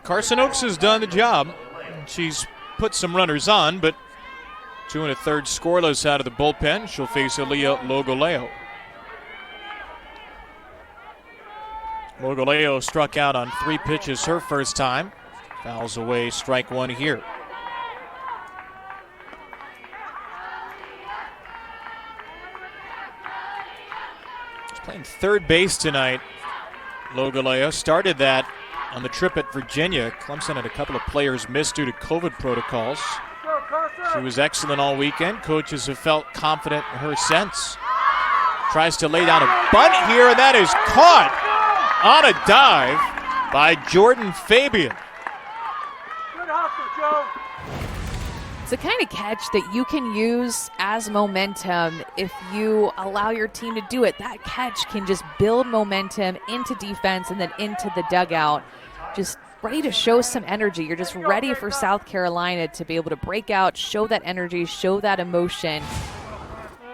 Carson Oaks has done the job. She's put some runners on, but 2 1/3 scoreless out of the bullpen. She'll face Aaliyah Logoleo. Logoleo struck out on 3 pitches her first time. Fouls away strike 1 here. She's playing third base tonight. Logoleo started that on the trip at Virginia. Clemson had a couple of players missed due to COVID protocols. She was excellent all weekend. Coaches have felt confident in her since. Tries to lay down a bunt here, and that is caught on a dive by Jordan Fabian. It's the kind of catch that you can use as momentum if you allow your team to do it. That catch can just build momentum into defense and then into the dugout. Just ready to show some energy. You're just ready for South Carolina to be able to break out, show that energy, show that emotion,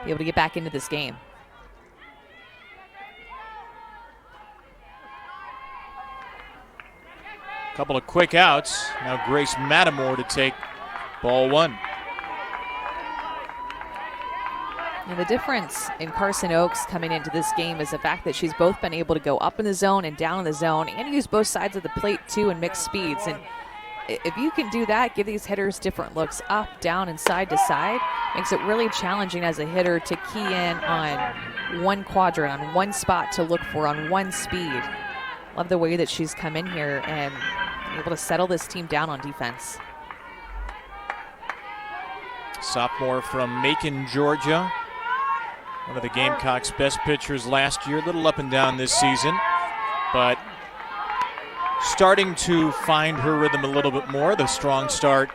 be able to get back into this game. Couple of quick outs. Now Grace Matamore to take ball one. And the difference in Carson Oaks coming into this game is the fact that she's both been able to go up in the zone and down in the zone and use both sides of the plate too and mix speeds. And if you can do that, give these hitters different looks up, down, and side to side, makes it really challenging as a hitter to key in on one quadrant, on one spot to look for, on one speed. Love the way that she's come in here and been able to settle this team down on defense. Sophomore from Macon, Georgia. One of the Gamecocks' best pitchers last year. A little up and down this season, but starting to find her rhythm a little bit more. The strong start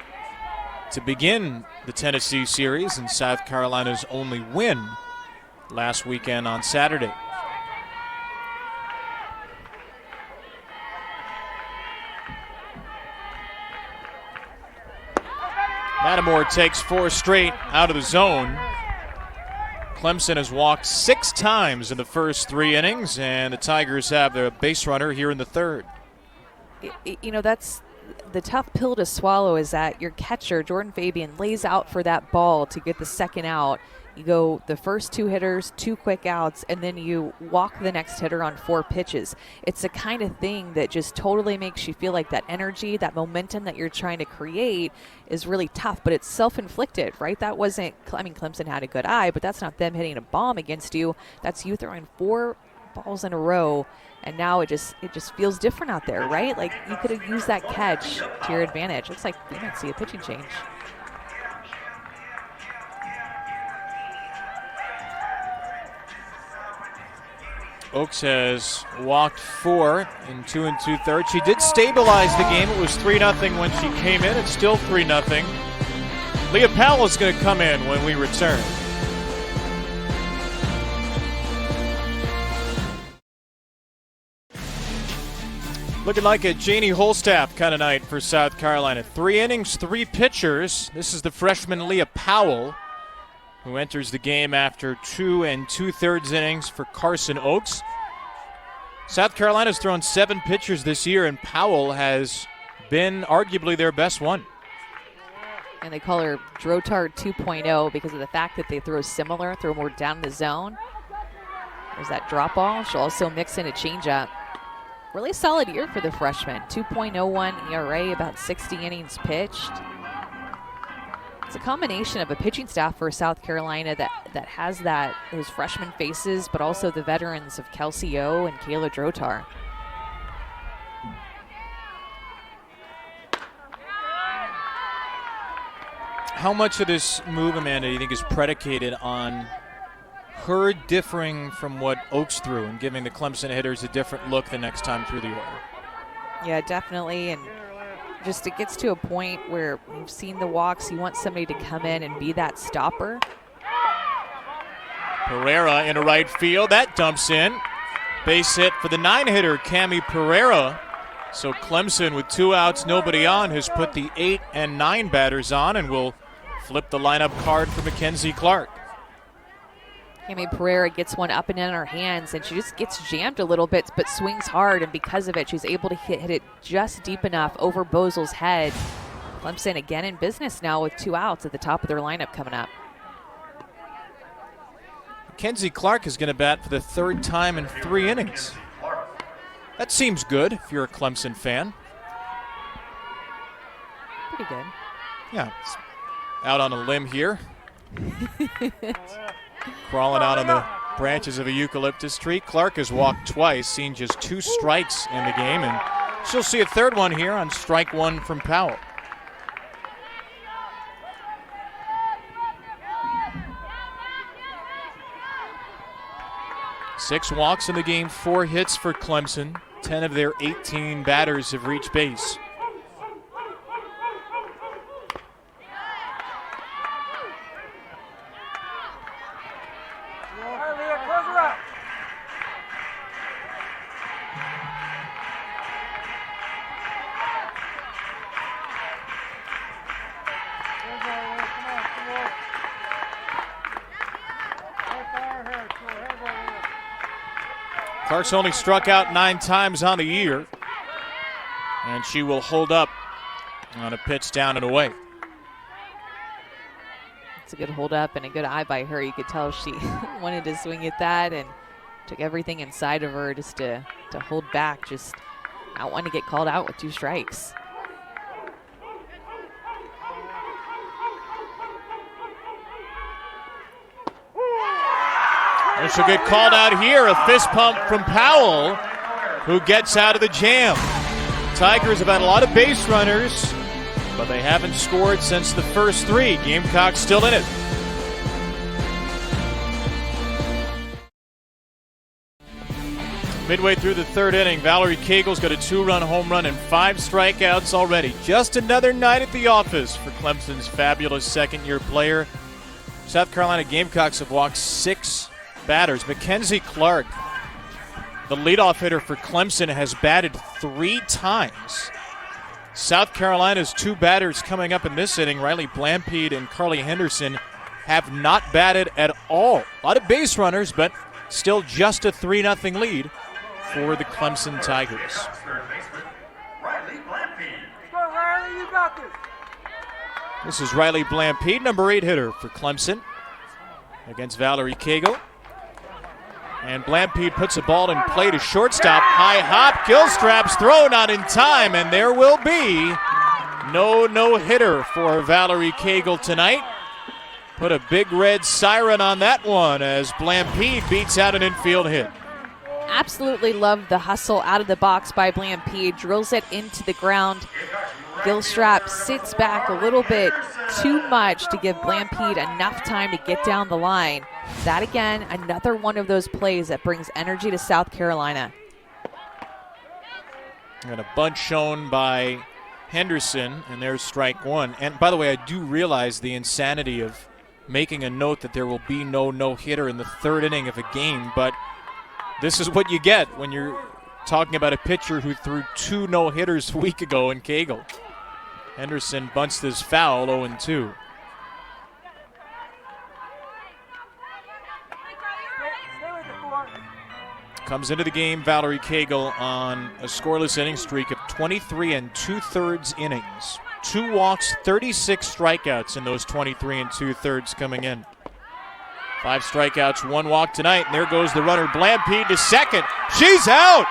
to begin the Tennessee series and South Carolina's only win last weekend on Saturday. Matamore takes 4 straight out of the zone. Clemson has walked 6 times in the first 3 innings, and the Tigers have their base runner here in the 3rd. You know, that's the tough pill to swallow, is that your catcher, Jordan Fabian, lays out for that ball to get the second out. You go the first 2 hitters, 2 quick outs, and then you walk the next hitter on 4 pitches. It's the kind of thing that just totally makes you feel like that energy, that momentum that you're trying to create is really tough, but it's self-inflicted, right? That wasn't, I mean, Clemson had a good eye, but that's not them hitting a bomb against you. That's you throwing 4 balls in a row, and now it just feels different out there, right? Like you could have used that catch to your advantage. Looks like we might see a pitching change. Oaks has walked 4 in 2 2/3. She did stabilize the game. It was 3-0 when she came in. It's still 3-0. Leah Powell is going to come in when we return. Looking like a Janie Holstaff kind of night for South Carolina. 3 innings, 3 pitchers. This is the freshman Leah Powell, who enters the game after 2 2/3 innings for Carson Oaks. South Carolina's thrown 7 pitchers this year, and Powell has been arguably their best one. And they call her Drotard 2.0 because of the fact that they throw similar, throw more down the zone. There's that drop ball. She'll also mix in a changeup. Really solid year for the freshman. 2.01 ERA, about 60 innings pitched. It's a combination of a pitching staff for South Carolina that has those freshman faces, but also the veterans of Kelsey O and Kayla Drotar. How much of this move, Amanda, do you think is predicated on her differing from what Oaks threw and giving the Clemson hitters a different look the next time through the order? Yeah, definitely. And just it gets to a point where you've seen the walks. You want somebody to come in and be that stopper. Pereira into right field. That dumps in. Base hit for the 9-hitter, Cami Pereira. So Clemson, with 2 outs, nobody on, has put the 8 and 9 batters on and will flip the lineup card for Mackenzie Clark. Cami Pereira gets one up and in her hands, and she just gets jammed a little bit, but swings hard, and because of it, she's able to hit it just deep enough over Bozel's head. Clemson again in business now with 2 outs at the top of their lineup coming up. Mackenzie Clark is going to bat for the 3rd time in 3 innings. That seems good if you're a Clemson fan. Pretty good. Yeah, it's out on a limb here. Crawling out on the branches of a eucalyptus tree. Clark has walked twice, seen just 2 strikes in the game, and she'll see a 3rd one here on strike 1 from Powell. Six walks in the game, 4 hits for Clemson. 10 of their 18 batters have reached base. Clark's only struck out 9 times on the year, and she will hold up on a pitch down and away. It's a good hold up and a good eye by her. You could tell she wanted to swing at that and took everything inside of her just to hold back, just not wanting to get called out with 2 strikes. And she'll get called out here. A fist pump from Powell, who gets out of the jam. Tigers have had a lot of base runners, but they haven't scored since the first 3. Gamecocks still in it. Midway through the 3rd inning, Valerie Kegel's got a 2-run home run and 5 strikeouts already. Just another night at the office for Clemson's fabulous second-year player. South Carolina Gamecocks have walked 6 batters. Mackenzie Clark, the leadoff hitter for Clemson, has batted 3 times. South Carolina's 2 batters coming up in this inning, Riley Blampede and Carly Henderson, have not batted at all. A lot of base runners, but still just a 3-0 lead for the Clemson Tigers. Third baseman, Riley Blampede. Go, Riley, you got this. This is Riley Blampede, number 8 hitter for Clemson, against Valerie Kegel. And Blampede puts a ball in play to shortstop. High hop, Gilstrap's throw not in time, and there will be no-hitter for Valerie Kegel tonight. Put a big red siren on that one as Blampede beats out an infield hit. Absolutely loved the hustle out of the box by Blampede, drills it into the ground. Gilstrap sits back a little bit too much to give Blampede enough time to get down the line. That again, another one of those plays that brings energy to South Carolina. And a bunt shown by Henderson, and there's strike 1. And by the way, I do realize the insanity of making a note that there will be no-hitter in the 3rd inning of a game, but this is what you get when you're talking about a pitcher who threw 2 no-hitters a week ago in Kegel. Henderson bunts this foul, 0-2. Comes into the game, Valerie Kegel on a scoreless inning streak of 23 2/3 innings. 2 walks, 36 strikeouts in those 23 2/3 coming in. 5 strikeouts, 1 walk tonight, and there goes the runner, Blampede to second. She's out!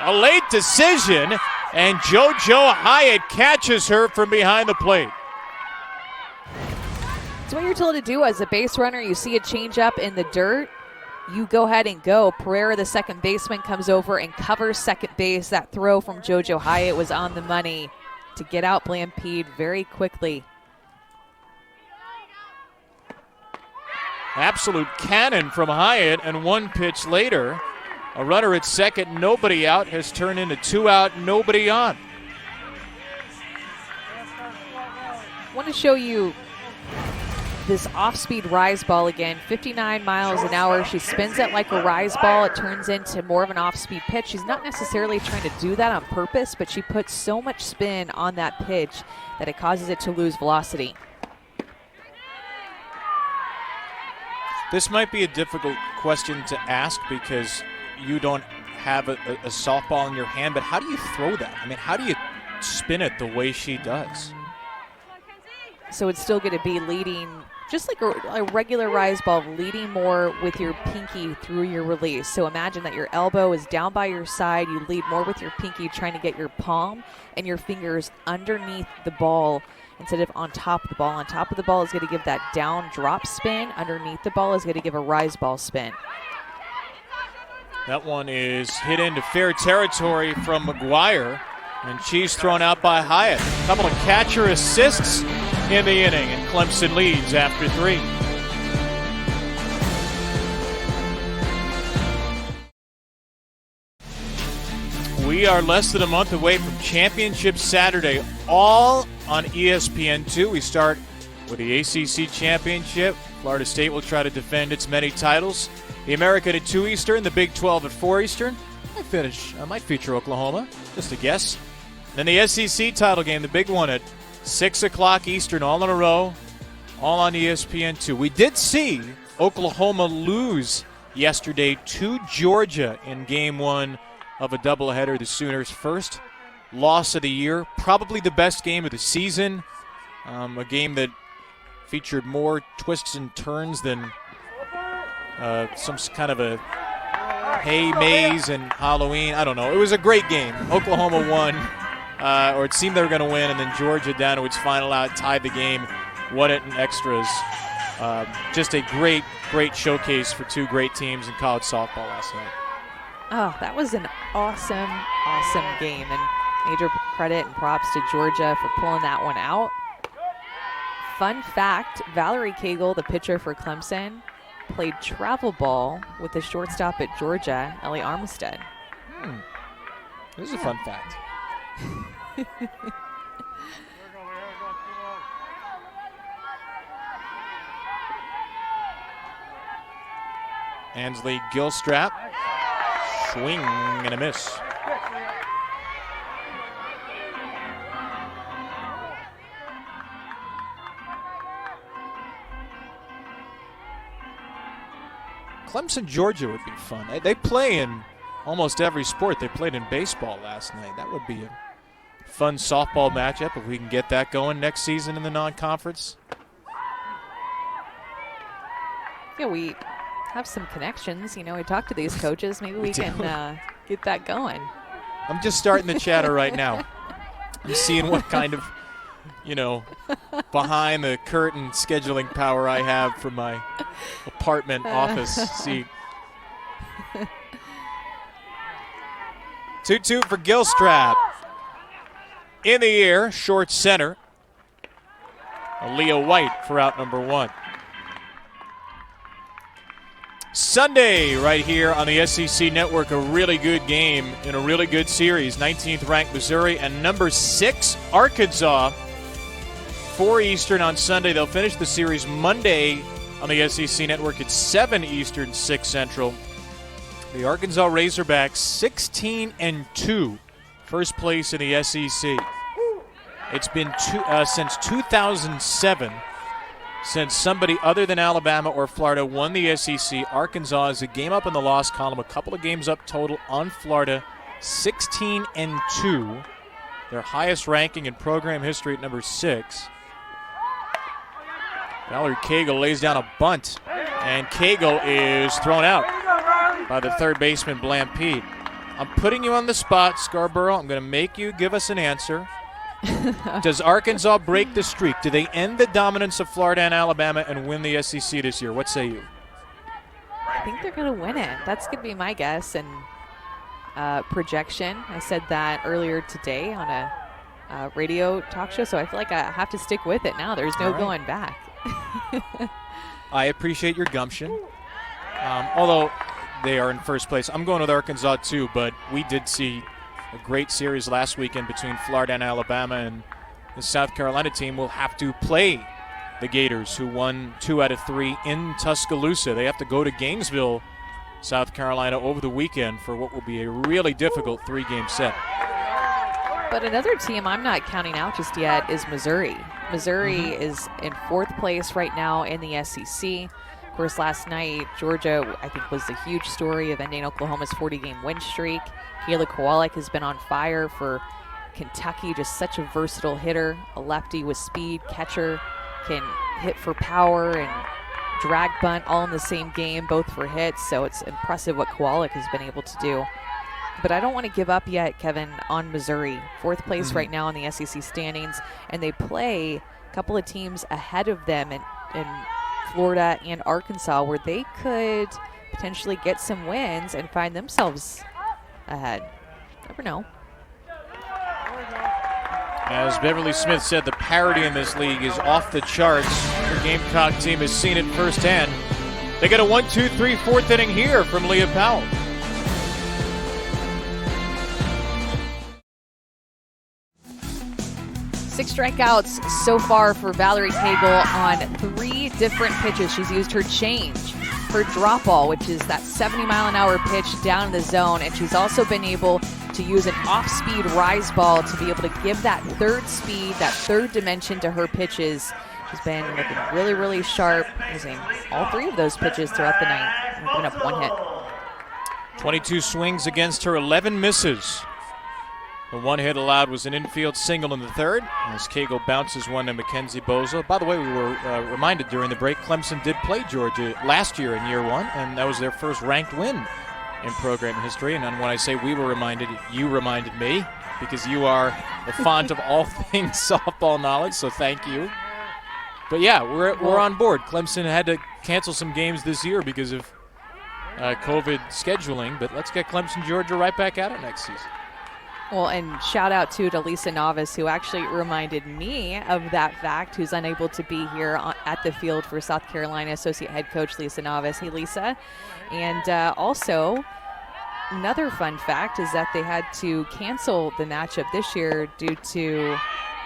A late decision, and JoJo Hyatt catches her from behind the plate. It's what you're told to do as a base runner. You see a change up in the dirt, you go ahead and go. Pereira, the second baseman, comes over and covers second base. That throw from JoJo Hyatt was on the money to get out Blampede very quickly. Absolute cannon from Hyatt, and 1 pitch later, a runner at second, nobody out, has turned into 2 out, nobody on. I want to show you this off-speed rise ball again. 59 miles an hour. She spins it like a rise ball. It turns into more of an off-speed pitch. She's not necessarily trying to do that on purpose, but she puts so much spin on that pitch that it causes it to lose velocity. This might be a difficult question to ask because you don't have a softball in your hand, but how do you throw that? I mean, how do you spin it the way she does? So it's still going to be leading, just like a regular rise ball, leading more with your pinky through your release. So imagine that your elbow is down by your side. You lead more with your pinky, trying to get your palm and your fingers underneath the ball instead of on top of the ball. On top of the ball is going to give that down drop spin. Underneath the ball is going to give a rise ball spin. That one is hit into fair territory from McGuire, and she's thrown out by Hyatt. A couple of catcher assists in the inning, and Clemson leads after 3. We are less than a month away from Championship Saturday, all on ESPN2. We start with the ACC Championship. Florida State will try to defend its many titles. The American at 2 Eastern, the Big 12 at 4 Eastern. I might feature Oklahoma, just a guess. Then the SEC title game, the big one at 6 o'clock Eastern, all in a row, all on ESPN2. We did see Oklahoma lose yesterday to Georgia in game 1 of a doubleheader. The Sooners' first loss of the year, probably the best game of the season. A game that featured more twists and turns than some kind of a hay maze and Halloween. I don't know. It was a great game. Oklahoma won, or it seemed they were going to win, and then Georgia down to its final out tied the game, won it in extras. Just a great, great showcase for two great teams in college softball last night. Oh, that was an awesome, awesome game, and major credit and props to Georgia for pulling that one out. Fun fact, Valerie Cagle, the pitcher for Clemson, played travel ball with the shortstop at Georgia, Ellie Armistead. This is a fun fact. Ansley Gilstrap, swing and a miss. Clemson, Georgia would be fun. They play in almost every sport. They played in baseball last night. That would be a fun softball matchup if we can get that going next season in the non-conference. Yeah, we have some connections. You know, we talk to these coaches. Maybe we can get that going. I'm just starting the chatter right now. I'm seeing what kind of, behind the curtain scheduling power I have from my apartment office seat. 2-2 for Gilstrap. In the air, short center. Aaliyah White for out number 1. Sunday, right here on the SEC Network, a really good game in a really good series. 19th ranked Missouri and number 6 Arkansas. 4 Eastern on Sunday. They'll finish the series Monday on the SEC Network at 7 Eastern, 6 Central. The Arkansas Razorbacks 16-2, first place in the SEC. It's been since 2007 since somebody other than Alabama or Florida won the SEC. Arkansas is a game up in the loss column, a couple of games up total on Florida, 16-2. Their highest ranking in program history at number 6. Valerie Cagle lays down a bunt, and Cagle is thrown out by the third baseman, Blampede. I'm putting you on the spot, Scarborough. I'm going to make you give us an answer. Does Arkansas break the streak? Do they end the dominance of Florida and Alabama and win the SEC this year? What say you? I think they're going to win it. That's going to be my guess and projection. I said that earlier today on a radio talk show, so I feel like I have to stick with it now. There's no going back. I appreciate your gumption. Although they are in first place. I'm going with Arkansas too, but we did see a great series last weekend between Florida and Alabama, and the South Carolina team will have to play the Gators, who won 2 out of 3 in Tuscaloosa. They have to go to Gainesville, South Carolina, over the weekend for what will be a really difficult 3-game set. But another team I'm not counting out just yet is Missouri. Missouri is in 4th place right now in the SEC. Of course, last night, Georgia, I think, was the huge story of ending Oklahoma's 40-game win streak. Kayla Kowalik has been on fire for Kentucky, just such a versatile hitter, a lefty with speed, catcher, can hit for power and drag bunt all in the same game, both for hits. So it's impressive what Kowalik has been able to do. But I don't want to give up yet, Kevin, on Missouri. 4th place right now in the SEC standings, and they play a couple of teams ahead of them in Florida and Arkansas, where they could potentially get some wins and find themselves ahead. Never know. As Beverly Smith said, the parity in this league is off the charts. The Gamecock team has seen it firsthand. They get a 1-2-3 4th inning here from Leah Powell. 6 strikeouts so far for Valerie Cagle on 3 different pitches. She's used her change, her drop ball, which is that 70-mile-an-hour pitch down in the zone, and she's also been able to use an off-speed rise ball to be able to give that 3rd speed, that 3rd dimension to her pitches. She's been looking really, really sharp, using all 3 of those pitches throughout the night. giving up 1 hit. 22 swings against her, 11 misses. The 1 hit allowed was an infield single in the third as Cagle bounces one to Mackenzie Bozo. By the way, we were reminded during the break, Clemson did play Georgia last year in year 1, and that was their first ranked win in program history. And when I say we were reminded, you reminded me, because you are the font of all things softball knowledge, so thank you. But yeah, we're on board. Clemson had to cancel some games this year because of COVID scheduling, but let's get Clemson, Georgia right back at it next season. Well, and shout out to Lisa Novice, who actually reminded me of that fact, who's unable to be here at the field for South Carolina, Associate Head Coach Lisa Novice. Hey, Lisa. And also, another fun fact is that they had to cancel the matchup this year due to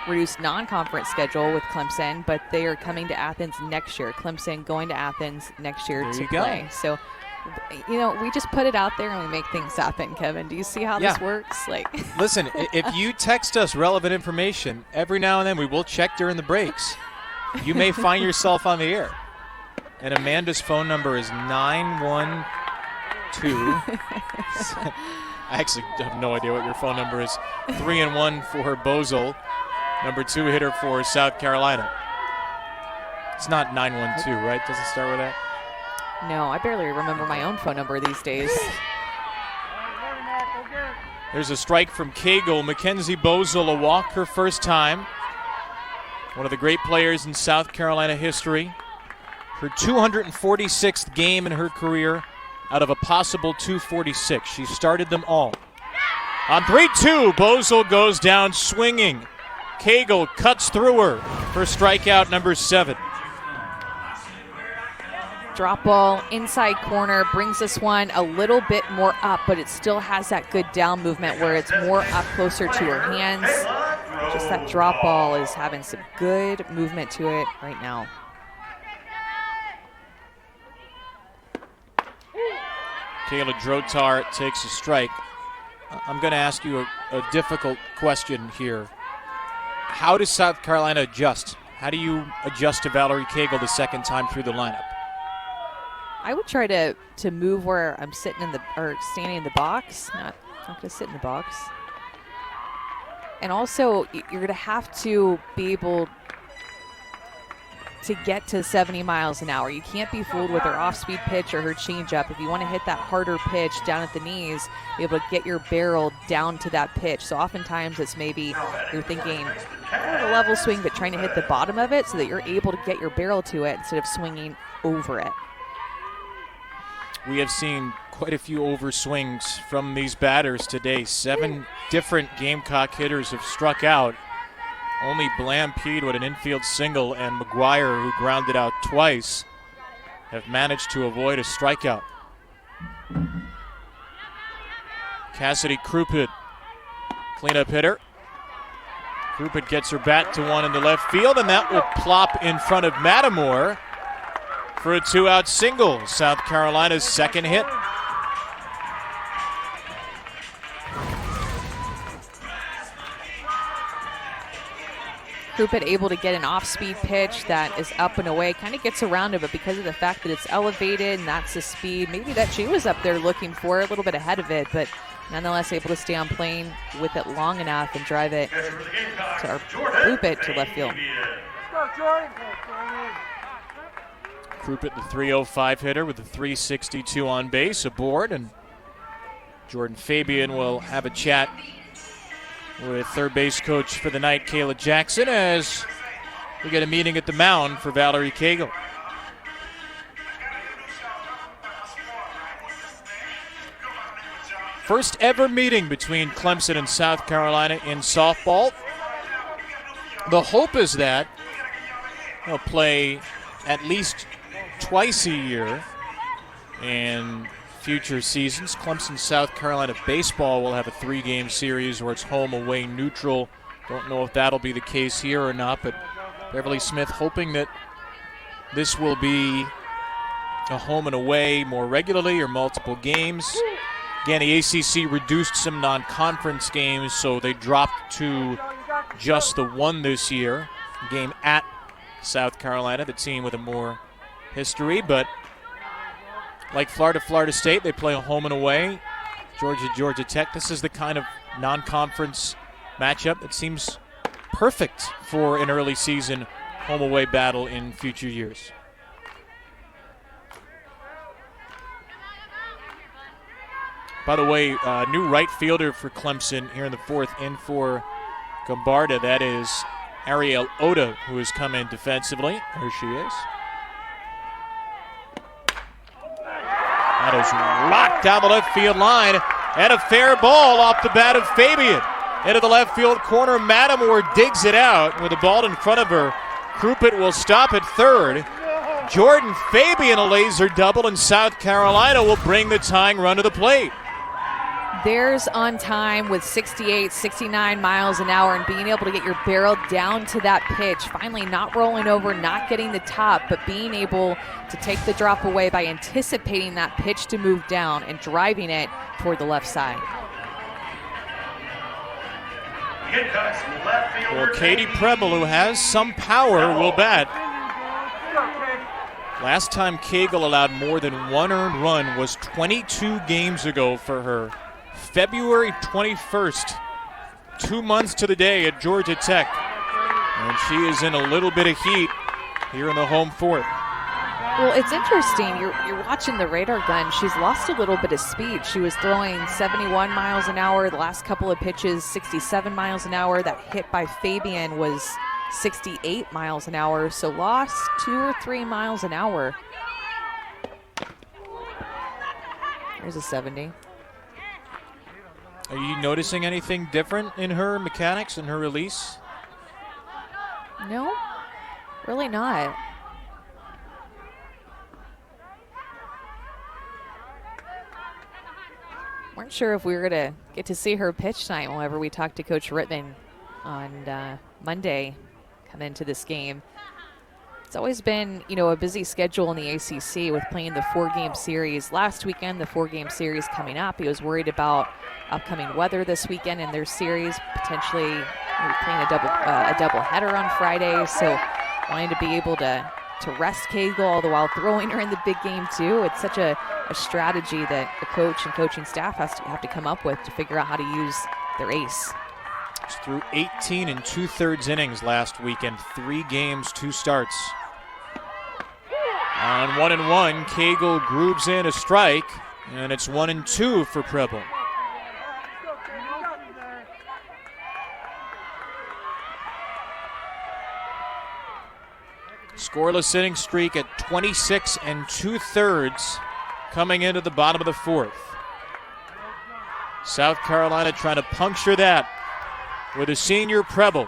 reduced non-conference schedule with Clemson, but they are coming to Athens next year. Clemson going to Athens next year to play. So, you know, we just put it out there and we make things happen, Kevin. Do you see how this works? Listen, if you text us relevant information, every now and then we will check during the breaks. You may find yourself on the air. And Amanda's phone number is 912. I actually have no idea what your phone number is. 3-1 for Bozel. Number 2 hitter for South Carolina. It's not 912, right? Doesn't start with that? No, I barely remember my own phone number these days. There's a strike from Cagle. Mackenzie Bozel, a walk her first time. One of the great players in South Carolina history. Her 246th game in her career out of a possible 246. She started them all. On 3-2, Bozel goes down swinging. Cagle cuts through her for strikeout number 7. Drop ball, inside corner, brings this one a little bit more up, but it still has that good down movement where it's more up closer to her hands. Just that drop ball is having some good movement to it right now. Kayla Drotar takes a strike. I'm going to ask you a difficult question here. How does South Carolina adjust? How do you adjust to Valerie Cagle the second time through the lineup? I would try to move where I'm standing in the box. Not going to sit in the box. And also, you're going to have to be able to get to 70 miles an hour. You can't be fooled with her off-speed pitch or her changeup. If you want to hit that harder pitch down at the knees, be able to get your barrel down to that pitch. So oftentimes it's maybe you're thinking a level swing, but trying to hit the bottom of it so that you're able to get your barrel to it instead of swinging over it. We have seen quite a few overswings from these batters today. 7 different Gamecock hitters have struck out. Only Blampede with an infield single and McGuire, who grounded out twice, have managed to avoid a strikeout. Cassidy Krupit, cleanup hitter. Krupit gets her bat to one in the left field, and that will plop in front of Mattimore for a 2-out single. South Carolina's second hit. Krupit able to get an off-speed pitch that is up and away, kind of gets around it, but because of the fact that it's elevated and that's the speed, maybe that she was up there looking for, a little bit ahead of it, but nonetheless able to stay on plane with it long enough and drive it to Krupit to left field. Krupit, the 305 hitter with the 362 on base aboard, and Jordan Fabian will have a chat with third base coach for the night, Kayla Jackson, as we get a meeting at the mound for Valerie Cagle. First ever meeting between Clemson and South Carolina in softball. The hope is that they'll play at least twice a year in future seasons. Clemson, South Carolina baseball will have a 3-game series where it's home, away, neutral. Don't know if that'll be the case here or not, but Beverly Smith hoping that this will be a home and away more regularly or multiple games. Again, the ACC reduced some non-conference games, so they dropped to just the one this year. Game at South Carolina, the team with a more history, but like Florida State, they play a home and away. Georgia Tech, this is the kind of non-conference matchup that seems perfect for an early season home-away battle in future years. By the way, new right fielder for Clemson here in the fourth, in for Gombarda. That is Ariel Oda, who has come in defensively. There she is. That is rocked down the left field line, and a fair ball off the bat of Fabian. Into the left field corner, Matamore digs it out with the ball in front of her. Croupitt will stop at third. Jordan Fabian, a laser double, and South Carolina will bring the tying run to the plate. There's on time with 68, 69 miles an hour, and being able to get your barrel down to that pitch. Finally not rolling over, not getting the top, but being able to take the drop away by anticipating that pitch to move down and driving it toward the left side. Well, Katie Preble, who has some power, will bat. Last time Cagle allowed more than one earned run was 22 games ago for her. February 21st, 2 months to the day at Georgia Tech. And she is in a little bit of heat here in the home fourth. Well, it's interesting. You're watching the radar gun. She's lost a little bit of speed. She was throwing 71 miles an hour. The last couple of pitches, 67 miles an hour. That hit by Fabian was 68 miles an hour. So lost 2 or 3 miles an hour. There's a 70. Are you noticing anything different in her mechanics and her release? No, really not. Weren't sure if we were going to get to see her pitch tonight whenever we talked to Coach Rittman on Monday coming into this game. It's always been, a busy schedule in the ACC with playing the 4-game series. Last weekend, the 4-game series coming up, he was worried about upcoming weather this weekend in their series, potentially playing a double header on Friday. So wanting to be able to rest Cagle all the while throwing her in the big game too. It's such a strategy that the coach and coaching staff have to come up with to figure out how to use their ace. She threw 18 and 2/3 innings last weekend, 3 games, 2 starts. On 1-1, Cagle grooves in a strike, and it's 1-2 for Preble. Scoreless inning streak at 26 and 2/3 coming into the bottom of the fourth. South Carolina trying to puncture that with a senior Preble.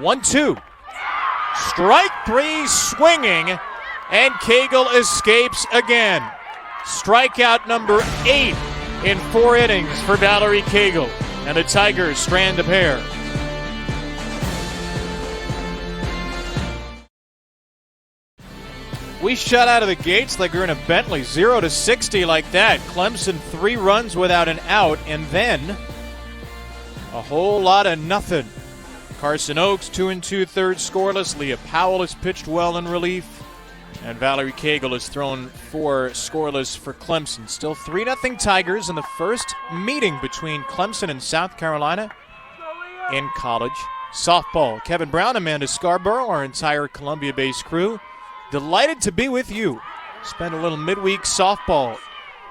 1-2. Strike 3 swinging, and Cagle escapes again. Strikeout number 8 in 4 innings for Valerie Cagle, and the Tigers strand a pair. We shut out of the gates like we're in a Bentley, 0-60 like that. Clemson 3 runs without an out, and then a whole lot of nothing. Carson Oaks 2 2/3 scoreless. Leah Powell has pitched well in relief, and Valerie Cagle has thrown 4 scoreless for Clemson. Still 3-0 Tigers in the first meeting between Clemson and South Carolina in college softball. Kevin Brown, Amanda Scarborough, our entire Columbia-based crew, delighted to be with you. Spent a little midweek softball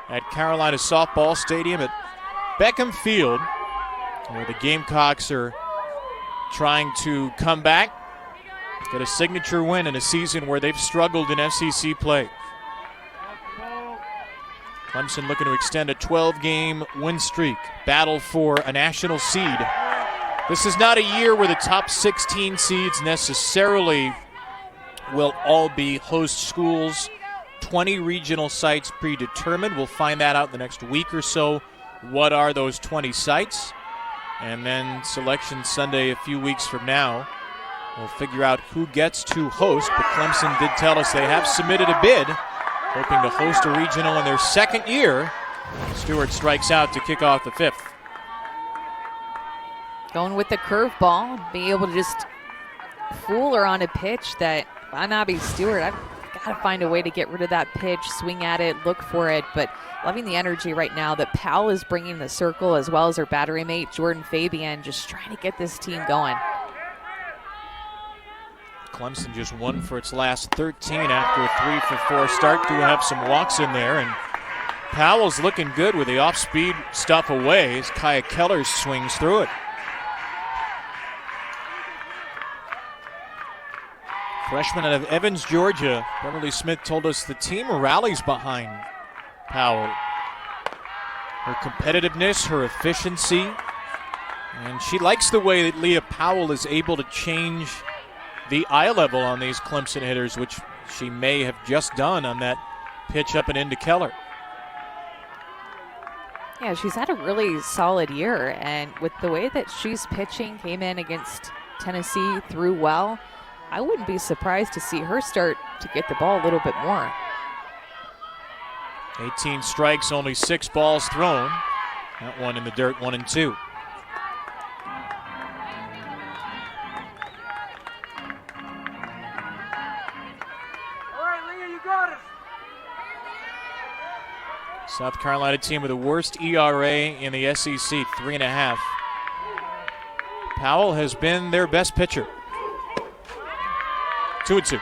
at Carolina Softball Stadium at Beckham Field, where the Gamecocks are trying to come back, get a signature win in a season where they've struggled in FCC play. Clemson looking to extend a 12-game win streak, battle for a national seed. This is not a year where the top 16 seeds necessarily will all be host schools. 20 regional sites predetermined. We'll find that out in the next week or so. What are those 20 sites? And then Selection Sunday a few weeks from now, we'll figure out who gets to host. But Clemson did tell us they have submitted a bid, hoping to host a regional in their second year. Stewart strikes out to kick off the 5th. Going with the curveball, being able to just fool her on a pitch that Banabi Stewart, got to find a way to get rid of that pitch, swing at it, look for it. But loving the energy right now that Powell is bringing the circle, as well as her battery mate, Jordan Fabian, just trying to get this team going. Clemson just 1 for its last 13 after a 3-for-4 start. Do have some walks in there, and Powell's looking good with the off-speed stuff away as Kaya Keller swings through it. Freshman out of Evans, Georgia, Beverly Smith told us the team rallies behind Powell. Her competitiveness, her efficiency, and she likes the way that Leah Powell is able to change the eye level on these Clemson hitters, which she may have just done on that pitch up and into Keller. Yeah, she's had a really solid year, and with the way that she's pitching, came in against Tennessee, threw well. I wouldn't be surprised to see her start to get the ball a little bit more. 18 strikes, only 6 balls thrown. That one in the dirt, 1-2. All right, Leah, you got it. South Carolina team with the worst ERA in the SEC, 3.5. Powell has been their best pitcher. 2-2.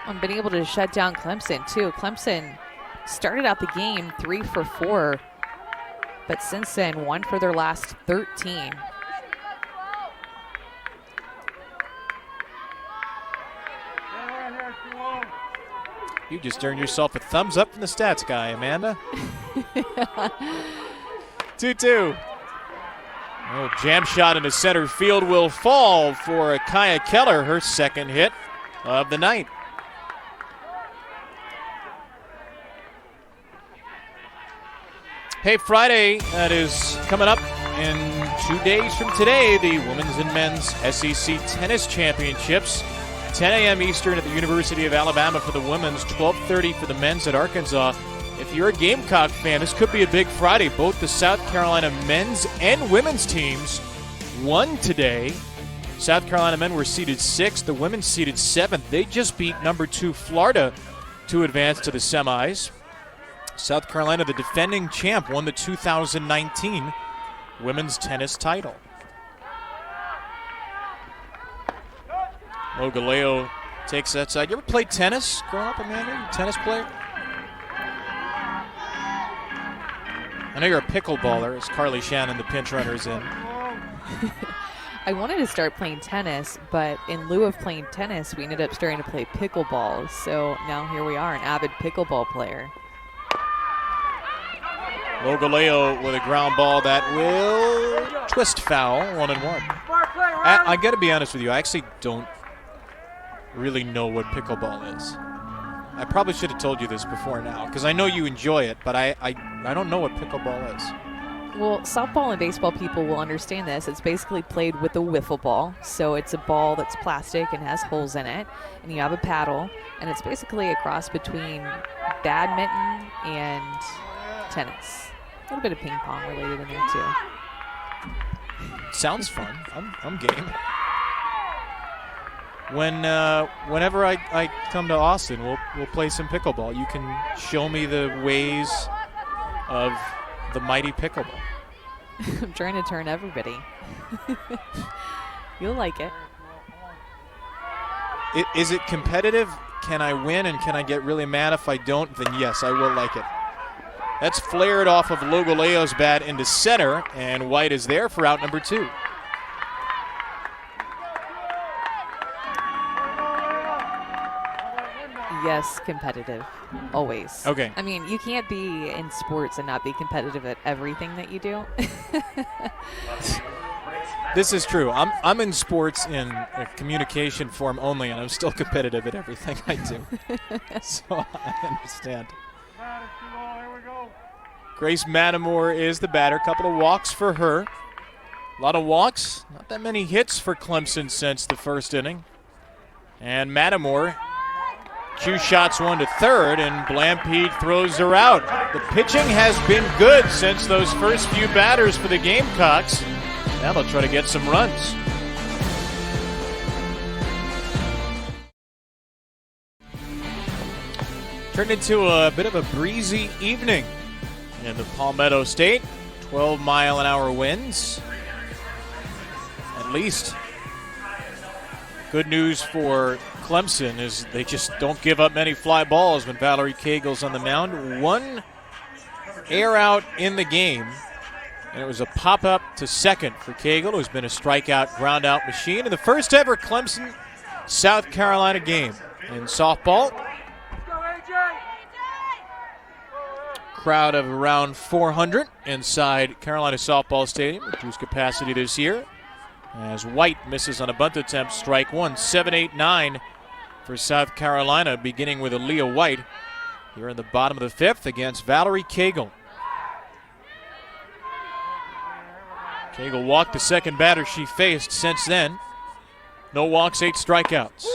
And been able to shut down Clemson, too. Clemson started out the game 3-for-4, but since then, 1 for their last 13. You just earned yourself a thumbs up from the stats guy, Amanda. 2-2. Oh, jam shot into center field will fall for Kaya Keller, her second hit of the night. Hey, Friday, that is coming up in 2 days from today, the women's and men's SEC tennis championships. 10 a.m. Eastern at the University of Alabama for the women's, 12:30 for the men's at Arkansas. If you're a Gamecock fan, this could be a big Friday. Both the South Carolina men's and women's teams won today. South Carolina men were seeded 6th, the women seeded 7th. They just beat number 2 Florida to advance to the semis. South Carolina, the defending champ, won the 2019 women's tennis title. Ogaleo takes that side. You ever played tennis growing up, Amanda? You a tennis player? I know you're a pickleballer, as Carly Shannon, the pinch runner, is in. I wanted to start playing tennis, but in lieu of playing tennis, we ended up starting to play pickleball. So now here we are, an avid pickleball player. Ogaleo with a ground ball that will twist foul, 1-1. I got to be honest with you, I actually don't really know what pickleball is. I probably should have told you this before now, because I know you enjoy it, but I don't know what pickleball is. Well, softball and baseball people will understand this. It's basically played with a wiffle ball. So it's a ball that's plastic and has holes in it, and you have a paddle, and it's basically a cross between badminton and tennis. A little bit of ping pong related in there, too. Sounds fun. I'm game. Whenever I come to Austin, we'll play some pickleball. You can show me the ways of the mighty pickleball. I'm trying to turn everybody. You'll like it. Is it competitive? Can I win, and can I get really mad if I don't? Then yes, I will like it. That's flared off of Logaleo's bat into center, and White is there for out number 2. Yes, competitive. Always. Okay. I mean, you can't be in sports and not be competitive at everything that you do. This is true. I'm in sports in a communication form only, and I'm still competitive at everything I do. So I understand. Grace Matamore is the batter. Couple of walks for her. A lot of walks. Not that many hits for Clemson since the first inning. And Matamore, 2 shots, 1 to third, and Blampede throws her out. The pitching has been good since those first few batters for the Gamecocks. Now they'll try to get some runs. Turned into a bit of a breezy evening in the Palmetto State. 12-mile-an-hour winds. At least. Good news for Clemson is they just don't give up many fly balls when Valerie Cagle's on the mound. One air out in the game, and it was a pop-up to second for Cagle, who's been a strikeout, ground-out machine in the first ever Clemson, South Carolina game. In softball, crowd of around 400 inside Carolina Softball Stadium, reduced capacity this year, as White misses on a bunt attempt, strike one. 7-8-9 for South Carolina, beginning with Aaliyah White here in the bottom of the fifth against Valerie Cagle. Cagle walked the second batter she faced since then. No walks, 8 strikeouts,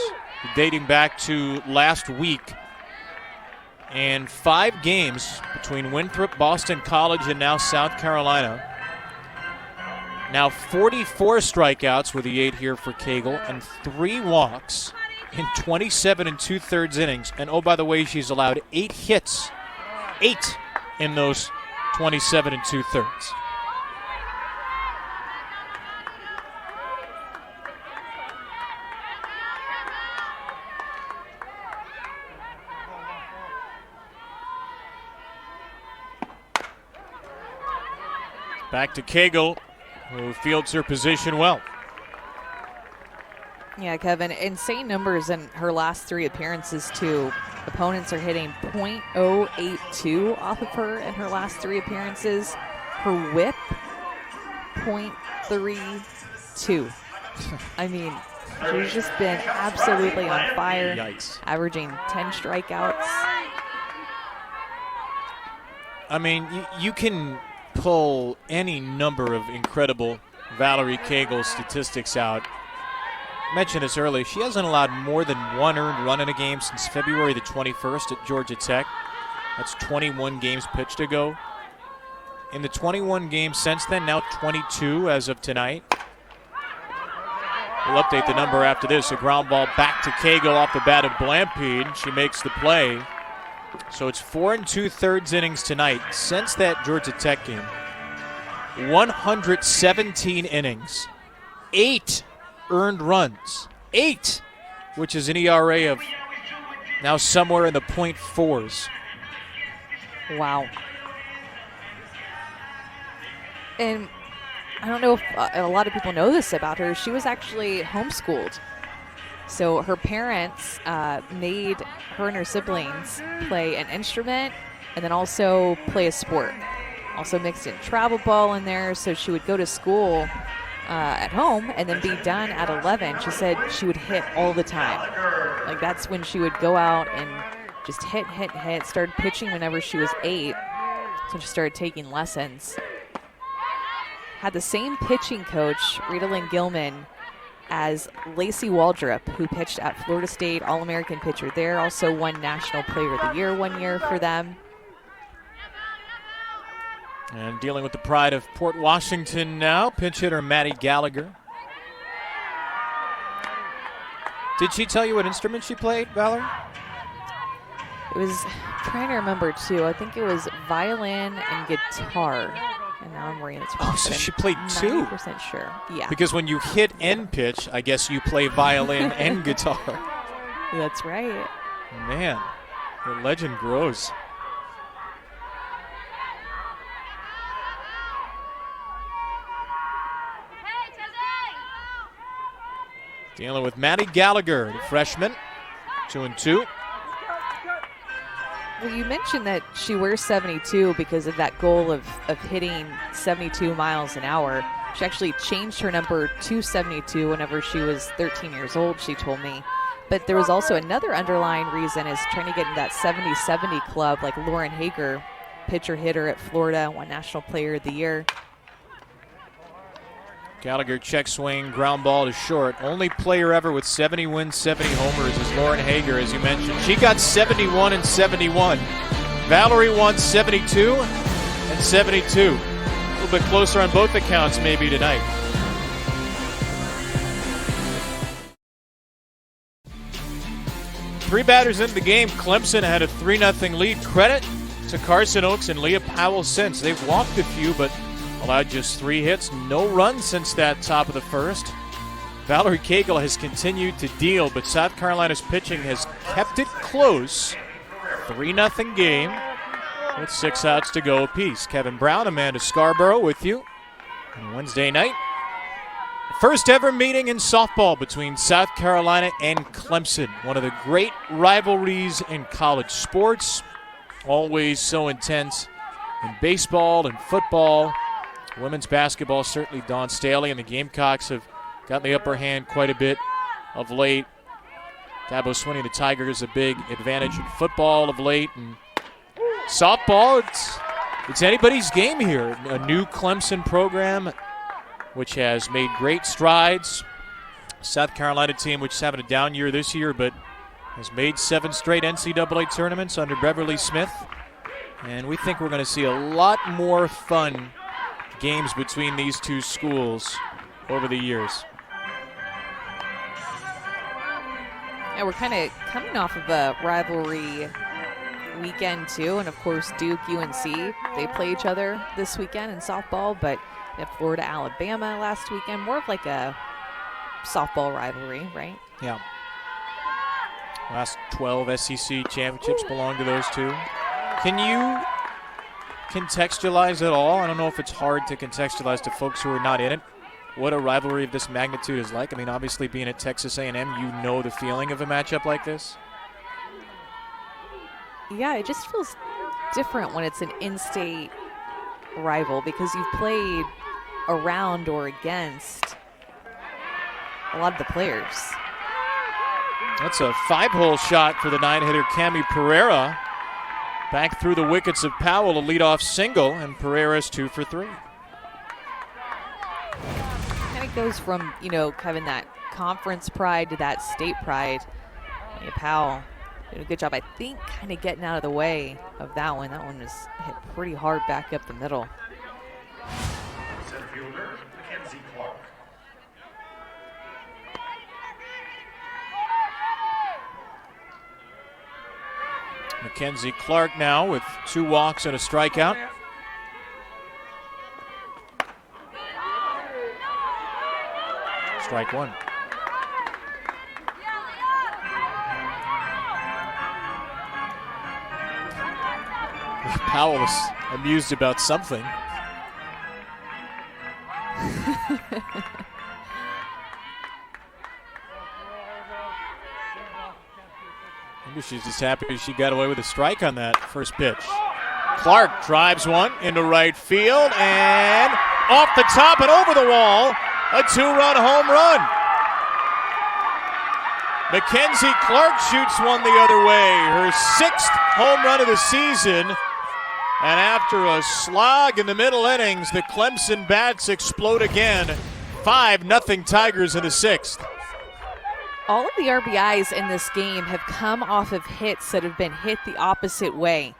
dating back to last week. And 5 games between Winthrop, Boston College, and now South Carolina. Now 44 strikeouts with the 8 here for Cagle and 3 walks in 27 2/3 innings. And oh, by the way, she's allowed 8 hits. 8 in those 27 2/3. Back to Cagle, who fields her position well. Yeah, Kevin, insane numbers in her last 3 appearances, too. Opponents are hitting .082 off of her in her last 3 appearances. Her whip, .32. I mean, she's just been absolutely on fire. Yikes. Averaging 10 strikeouts. I mean, you can pull any number of incredible Valerie Cagle statistics out. I mentioned this earlier. She hasn't allowed more than 1 earned run in a game since February the 21st at Georgia Tech. That's 21 games pitched ago. In the 21 games since then, now 22 as of tonight. We'll update the number after this. A ground ball back to Cagle off the bat of Blampede. She makes the play. So it's 4 2/3 innings tonight. Since that Georgia Tech game, 117 innings, 8 earned runs, 8, which is an ERA of now somewhere in the .4s. Wow. And I don't know if a lot of people know this about her. She was actually homeschooled. So her parents made her and her siblings play an instrument and then also play a sport. Also mixed in travel ball in there, so she would go to school at home and then be done at 11. She said she would hit all the time. Like, that's when she would go out and just hit. Started pitching whenever she was 8, so she started taking lessons. Had the same pitching coach, Rita Lynn Gilman, as Lacey Waldrop, who pitched at Florida State, All-American pitcher there, also won National Player of the Year 1 year for them. And dealing with the pride of Port Washington now, pinch hitter Maddie Gallagher. Did she tell you what instrument she played, Valerie? It was, I'm trying to remember too, I think it was violin and guitar. And now I'm worried it's wrong. Oh, so she played 2. 90% sure. Yeah. Because when you hit and pitch, I guess you play violin and guitar. That's right. Man, the legend grows. Dealing with Maddie Gallagher, the freshman, 2-2. Well, you mentioned that she wears 72 because of that goal of hitting 72 miles an hour. She actually changed her number to 72 whenever she was 13 years old, she told me. But there was also another underlying reason is trying to get in that 70-70 club, like Lauren Hager, pitcher-hitter at Florida, won National Player of the Year. Gallagher check swing, ground ball to short. Only player ever with 70 wins, 70 homers is Lauren Hager, as you mentioned. She got 71 and 71. Valerie won 72 and 72. A little bit closer on both accounts maybe tonight. 3 batters into the game, Clemson had a 3-0 lead. Credit to Carson Oakes and Leah Powell since. They've walked a few, but allowed just 3 hits. No runs since that top of the first. Valerie Cagle has continued to deal, but South Carolina's pitching has kept it close. 3-0 game with 6 outs to go apiece. Kevin Brown, Amanda Scarborough with you on Wednesday night. First ever meeting in softball between South Carolina and Clemson. One of the great rivalries in college sports. Always so intense in baseball and football. Women's basketball, certainly Dawn Staley, and the Gamecocks have gotten the upper hand quite a bit of late. Dabo Swinney, the Tigers, a big advantage in football of late. And softball, it's anybody's game here. A new Clemson program which has made great strides. South Carolina team which is having a down year this year, but has made 7 straight NCAA tournaments under Beverly Smith. And we think we're going to see a lot more fun games between these two schools over the years. And we're kind of coming off of a rivalry weekend too, and of course Duke, UNC, they play each other this weekend in softball, but at Florida, Alabama last weekend, more of like a softball rivalry, right? Yeah. Last 12 SEC championships belong to those two. Can you contextualize at all? I don't know if it's hard to contextualize to folks who are not in it what a rivalry of this magnitude is like. I mean, obviously being at Texas A&M, you know the feeling of a matchup like this. Yeah, it just feels different when it's an in-state rival because you've played around or against a lot of the players. That's a 5-hole shot for the 9-hitter Cami Pereira. Back through the wickets of Powell, a leadoff single, and Pereira's 2 for 3. Kind of goes from, Kevin, that conference pride to that state pride. Powell doing a good job, I think, kind of getting out of the way of that one. That one was hit pretty hard back up the middle. Center fielder, Mackenzie Clark. Mackenzie Clark now with 2 walks and a strikeout. Strike 1. Powell was amused about something. Maybe she's just happy she got away with a strike on that first pitch. Clark drives one into right field and off the top and over the wall, a 2-run home run. Mackenzie Clark shoots one the other way, her 6th home run of the season. And after a slog in the middle innings, the Clemson bats explode again. 5-0 Tigers in the 6th. All of the RBIs in this game have come off of hits that have been hit the opposite way.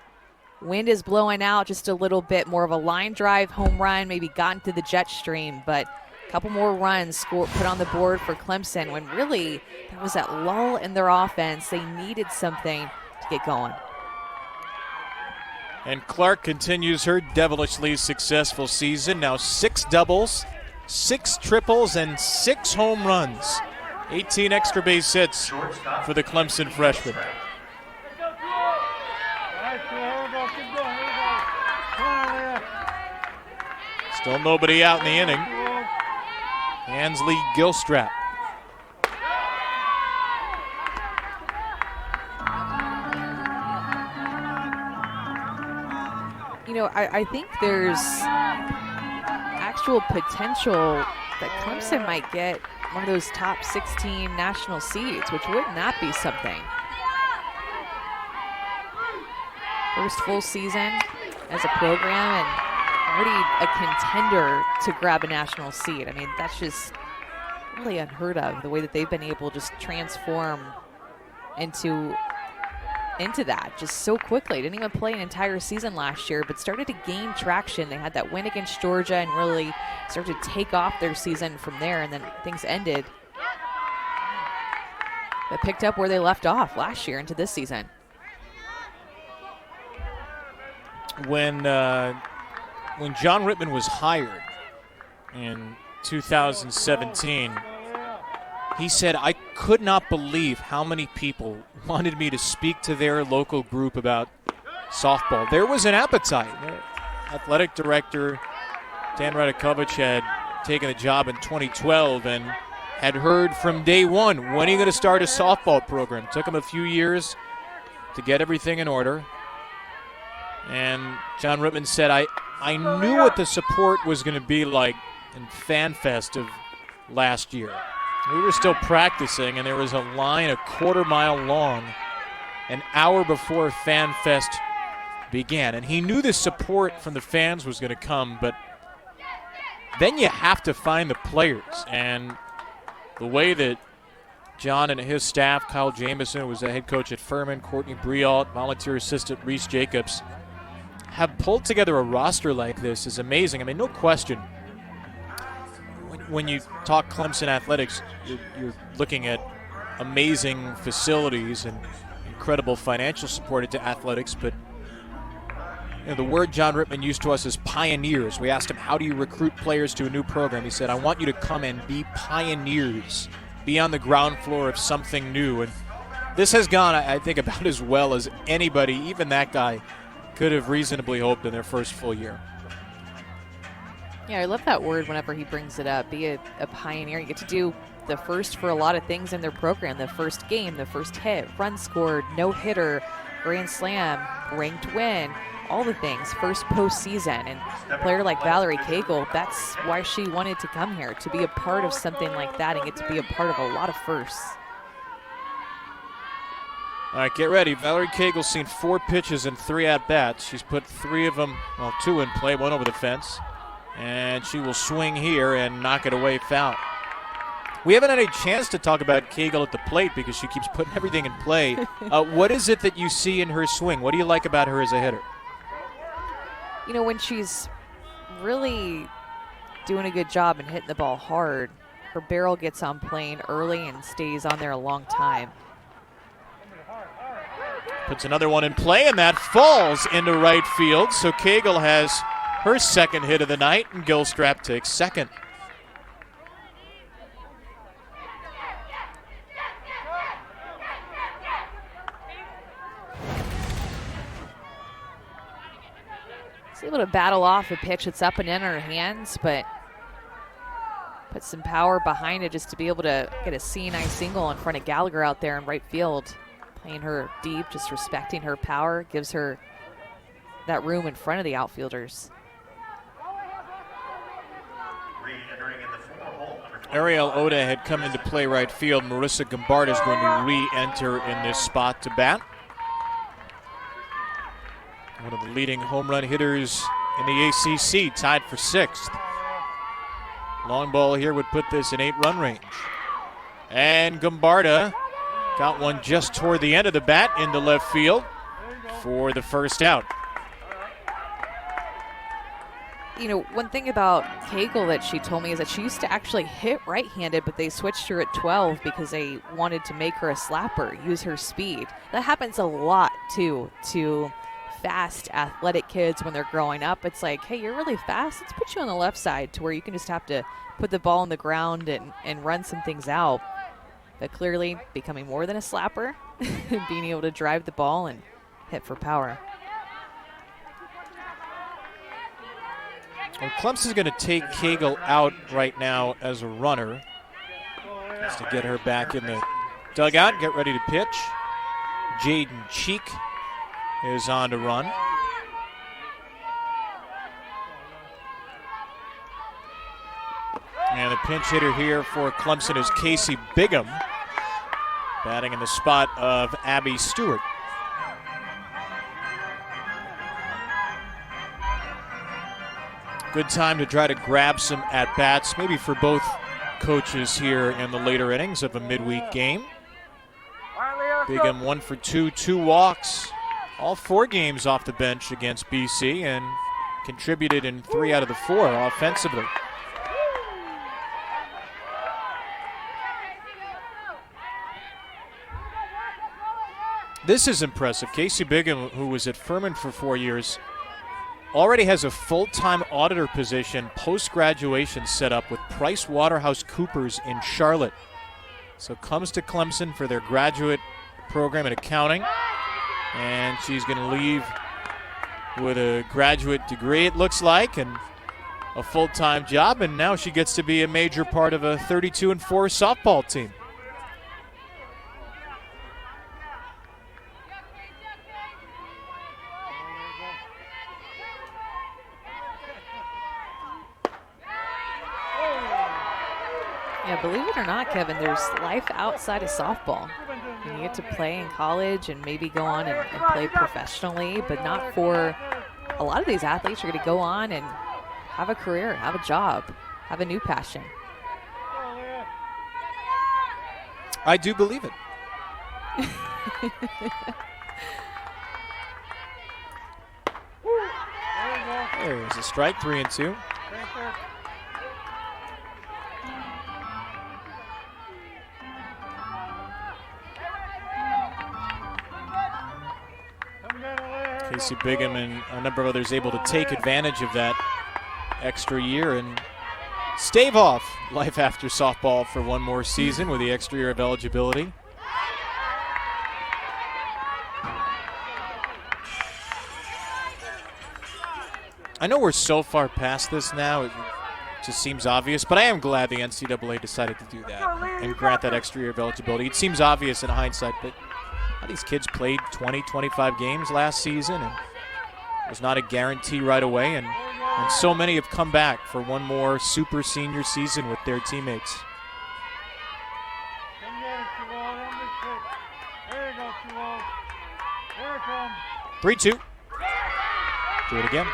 Wind is blowing out just a little bit, more of a line drive home run, maybe gotten to the jet stream, but a couple more runs put on the board for Clemson when really there was that lull in their offense. They needed something to get going. And Clark continues her devilishly successful season. Now 6 doubles, 6 triples, and 6 home runs. 18 extra base hits for the Clemson freshman. Still nobody out in the inning. Ansley Gilstrap. I think there's actual potential that Clemson might get one of those top 16 national seeds, which wouldn't that be something? First full season as a program and already a contender to grab a national seed. I mean, that's just really unheard of, the way that they've been able to just transform into that just so quickly. Didn't even play an entire season last year, but started to gain traction. They had that win against Georgia and really started to take off their season from there, and then things ended that picked up where they left off last year into this season. When John Rittman was hired in 2017, he said, I could not believe how many people wanted me to speak to their local group about softball. There was an appetite. Athletic director Dan Radakovich had taken the job in 2012 and had heard from day one, when are you going to start a softball program? Took him a few years to get everything in order. And John Rittman said, I knew what the support was going to be like in Fan Fest of last year. We were still practicing, and there was a line a quarter-mile long an hour before Fan Fest began. And he knew the support from the fans was going to come, but then you have to find the players. And the way that John and his staff, Kyle Jamison, who was the head coach at Furman, Courtney Brialt, volunteer assistant Reese Jacobs, have pulled together a roster like this is amazing. I mean, no question. When you talk Clemson athletics, you're looking at amazing facilities and incredible financial support into athletics, but the word John Rittman used to us is pioneers. We asked him, how do you recruit players to a new program? He said, I want you to come and be pioneers, be on the ground floor of something new. And this has gone, I think, about as well as anybody, even that guy, could have reasonably hoped in their first full year. Yeah, I love that word whenever he brings it up. Be a pioneer. You get to do the first for a lot of things in their program. The first game, the first hit, run scored, no-hitter, grand slam, ranked win, all the things, first postseason. And a player like Valerie Cagle, that's why she wanted to come here, to be a part of something like that and get to be a part of a lot of firsts. All right, get ready. Valerie Cagle's seen 4 pitches and 3 at-bats. She's put 3 of them, well, 2 in play, 1 over the fence. And she will swing here and knock it away foul. We haven't had a chance to talk about Cagle at the plate because she keeps putting everything in play. What is it that you see in her swing? What do you like about her as a hitter? You know, when she's really doing a good job and hitting the ball hard, her barrel gets on plane early and stays on there a long time. Puts another one in play, and that falls into right field. So Cagle has her second hit of the night, and Gilstrap takes second. She's able to battle off a pitch that's up and in her hands, but put some power behind it just to be able to get a CNI single in front of Gallagher out there in right field. Playing her deep, just respecting her power, gives her that room in front of the outfielders. Ariel Oda had come into play right field. Marissa Gambard is going to re-enter in this spot to bat. One of the leading home run hitters in the ACC, tied for 6th. Long ball here would put this in 8-run range. And Gambarda got one just toward the end of the bat into left field for the first out. You know, one thing about Cagle that she told me is that she used to actually hit right-handed, but they switched her at 12 because they wanted to make her a slapper, use her speed. That happens a lot, too, to fast, athletic kids when they're growing up. It's like, hey, you're really fast. Let's put you on the left side to where you can just have to put the ball on the ground and run some things out. But clearly becoming more than a slapper, being able to drive the ball and hit for power. Well, Clemson's going to take Cagle out right now as a runner. Just to get her back in the dugout, get ready to pitch. Jaden Cheek is on to run. And the pinch hitter here for Clemson is Casey Bigham, batting in the spot of Abby Stewart. Good time to try to grab some at-bats, maybe for both coaches here in the later innings of a midweek game. Bigham 1 for 2, 2 walks, all 4 games off the bench against BC, and contributed in 3 out of the 4 offensively. This is impressive. Casey Bigham, who was at Furman for 4 years, already has a full-time auditor position post-graduation set up with PricewaterhouseCoopers in Charlotte. So comes to Clemson for their graduate program in accounting, and she's going to leave with a graduate degree, it looks like, and a full-time job, and now she gets to be a major part of a 32-4 softball team. Yeah, believe it or not, Kevin, there's life outside of softball. You get to play in college and maybe go on and play professionally, but not for a lot of these athletes. You're going to go on and have a career, have a job, have a new passion. I do believe it. There's a strike, 3-2. Casey Bigham and a number of others able to take advantage of that extra year and stave off life after softball for one more season with the extra year of eligibility. I know we're so far past this now, it just seems obvious, but I am glad the NCAA decided to do that and grant that extra year of eligibility. It seems obvious in hindsight, but these kids played 20, 25 games last season, and it was not a guarantee right away, and so many have come back for one more super senior season with their teammates. 3-2. Do it again.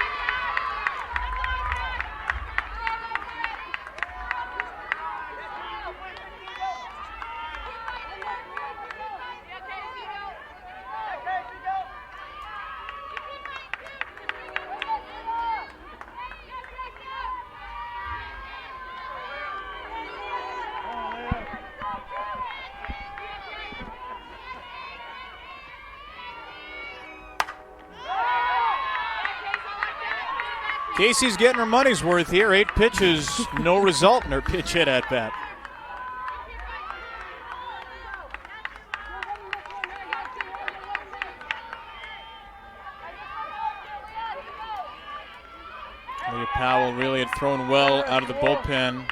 Casey's getting her money's worth here. 8 pitches, no result in her pitch hit at bat. Leah Powell really had thrown well out of the bullpen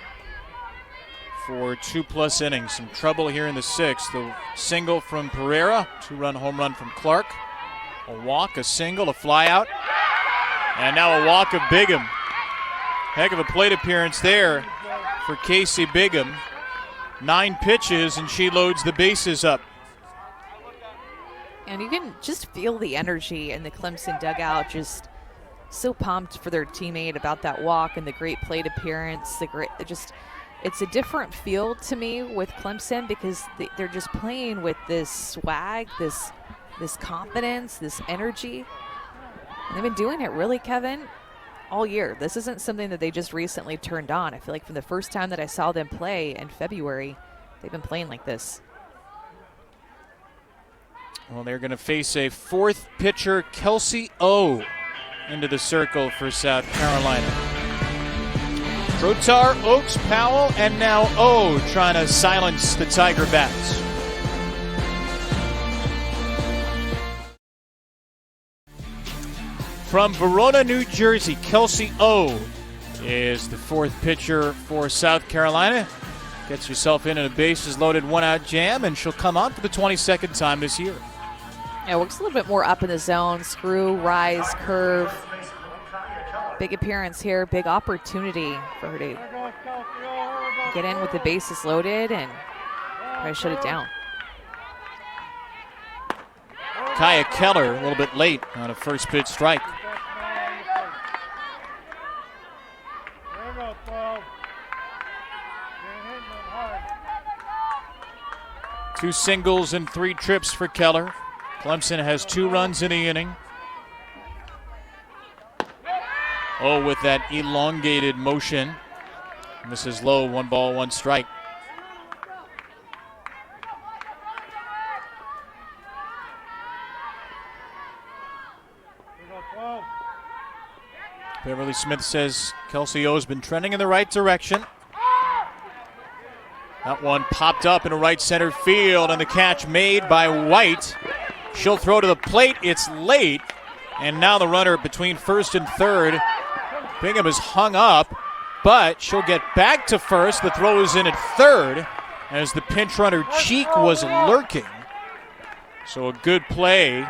for 2+ innings. Some trouble here in the 6th. The single from Pereira, 2-run home run from Clark. A walk, a single, a fly out. And now a walk of Bigham. Heck of a plate appearance there for Casey Bigham. 9 pitches, and she loads the bases up. And you can just feel the energy in the Clemson dugout, just so pumped for their teammate about that walk and the great plate appearance. It's a different feel to me with Clemson because they're just playing with this swag, this confidence, this energy. And they've been doing it really, Kevin, all year. This isn't something that they just recently turned on. I feel like from the first time that I saw them play in February, they've been playing like this. Well, they're going to face a 4th pitcher, Kelsey O, into the circle for South Carolina. Trotar, Oaks, Powell, and now O trying to silence the Tiger bats. From Verona, New Jersey, Kelsey O is the 4th pitcher for South Carolina. Gets herself in a bases-loaded 1-out jam, and she'll come on for the 22nd time this year. Yeah, works a little bit more up in the zone. Screw, rise, curve. Big appearance here, big opportunity for her to get in with the bases loaded and try to shut it down. Kaya Keller a little bit late on a first pitch strike. Two singles and 3 trips for Keller. Clemson has 2 runs in the inning. Oh, with that elongated motion. Misses low, 1 ball, 1 strike. Beverly Smith says Kelsey O's been trending in the right direction. That one popped up in right center field, and the catch made by White. She'll throw to the plate. It's late, and now the runner between first and third. Bingham is hung up, but she'll get back to first. The throw is in at third as the pinch runner Cheek was lurking. So a good play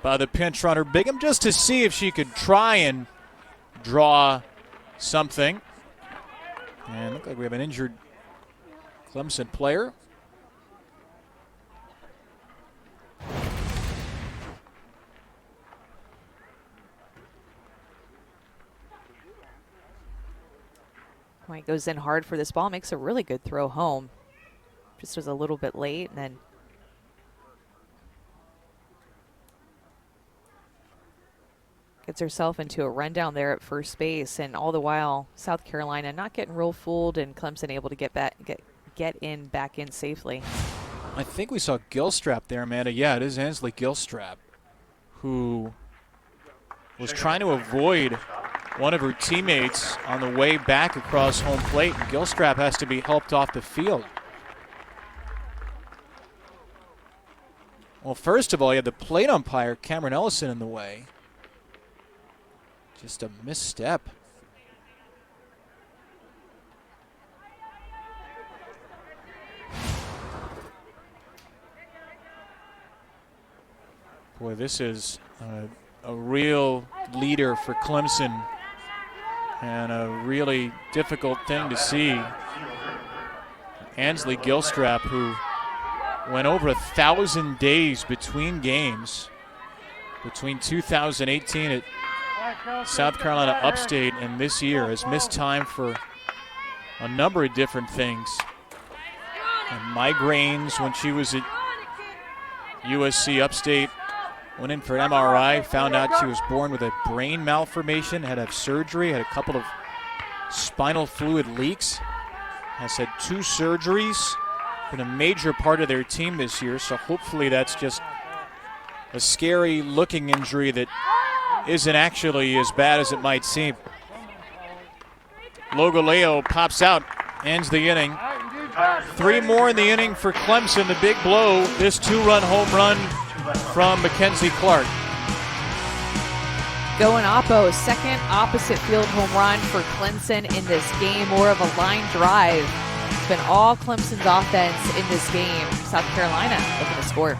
by the pinch runner Bingham just to see if she could try and draw something. And look like we have an injured Clemson player. White goes in hard for this ball, makes a really good throw home. Just was a little bit late, and then gets herself into a rundown there at first base, and all the while South Carolina not getting real fooled, and Clemson able to get back back in safely. I think we saw Gilstrap there, Amanda. Yeah, it is Ansley Gilstrap, who was trying to avoid one of her teammates on the way back across home plate, and Gilstrap has to be helped off the field. Well, first of all, you had the plate umpire, Cameron Ellison, in the way. Just a misstep. Boy, this is a real leader for Clemson and a really difficult thing to see. Ansley Gilstrap, who went over 1,000 days between games between 2018 at South Carolina Upstate and this year, has missed time for a number of different things. And migraines when she was at USC Upstate. Went in for an MRI, found out she was born with a brain malformation, had to have surgery, had a couple of spinal fluid leaks, has had 2 surgeries, been a major part of their team this year, so hopefully that's just a scary looking injury that isn't actually as bad as it might seem. Logaleo pops out, ends the inning. 3 more in the inning for Clemson. The big blow, this 2-run home run from Mackenzie Clark. Going Oppo, second opposite field home run for Clemson in this game. More of a line drive. It's been all Clemson's offense in this game. South Carolina looking to score.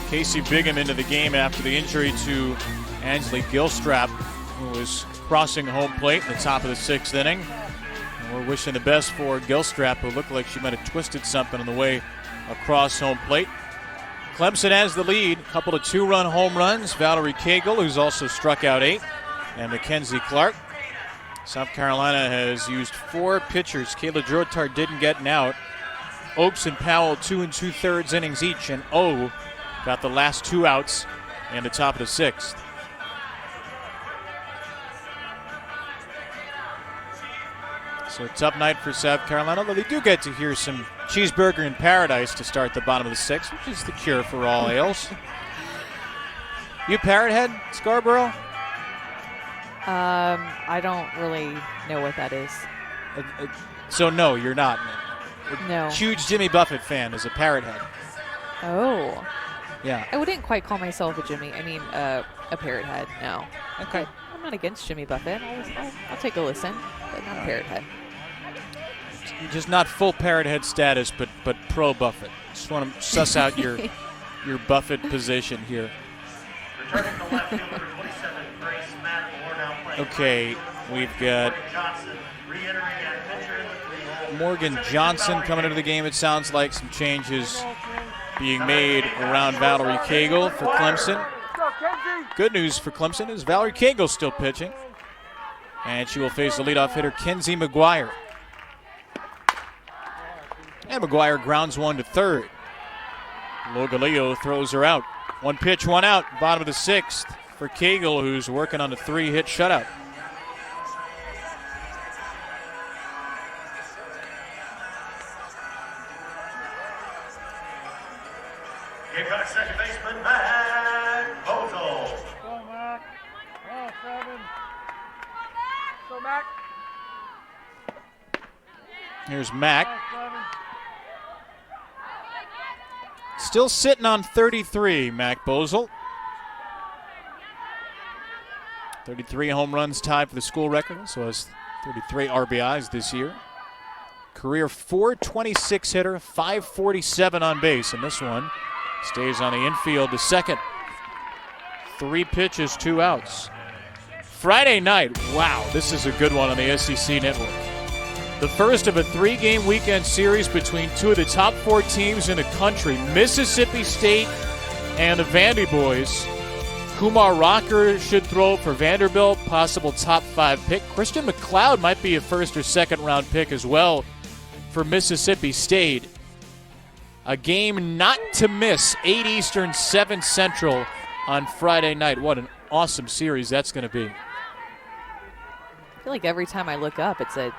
Casey Bingham into the game after the injury to Ansley Gilstrap, who was crossing home plate in the top of the 6th inning. And we're wishing the best for Gilstrap, who looked like she might have twisted something on the way across home plate. Clemson has the lead, a couple of 2-run home runs. Valerie Cagle, who's also struck out 8, and Mackenzie Clark. South Carolina has used 4 pitchers. Kayla Drotard didn't get an out. Oaks and Powell 2 2/3 innings each, and O got the last 2 outs in the top of the 6th. So a tough night for South Carolina, although they do get to hear some Cheeseburger in Paradise to start the bottom of the 6th, which is the cure for all ails. You Parrot Head, Scarborough? I don't really know what that is. So no, you're not. No. Huge Jimmy Buffett fan is a Parrot Head. Oh. Yeah. I wouldn't quite call myself a Parrot Head, no. Okay. I'm not against Jimmy Buffett. I'll take a listen, but not a Parrot Head. Just not full Parrot Head status, but pro Buffett. Just want to suss out your Buffett position here. Returning to left fielder 27, Grace Mack, now playing. Okay, we've got Johnson re-entering at pitcher in the 3-hole. Morgan Johnson coming into the game. It sounds like some changes being made around Valerie Cagle for Clemson. Good news for Clemson is Valerie Cagle still pitching, and she will face the leadoff hitter Kenzie McGuire. And McGuire grounds one to third. Logaleo throws her out. 1 pitch, 1 out, bottom of the 6th for Cagle, who's working on a 3-hit shutout. Mac. Here's Mack. Still sitting on 33, Mac Bozel. 33 home runs tied for the school record, so has 33 RBIs this year. Career .426 hitter, .547 on base, and this one stays on the infield to second. 3 pitches, 2 outs. Friday night, wow, this is a good one on the SEC network. The first of a 3-game weekend series between 2 of the top 4 teams in the country, Mississippi State and the Vandy boys. Kumar Rocker should throw for Vanderbilt, possible top 5 pick. Christian McLeod might be a first or second round pick as well for Mississippi State. A game not to miss, 8 Eastern, 7 Central on Friday night. What an awesome series that's going to be. I feel like every time I look up, it's a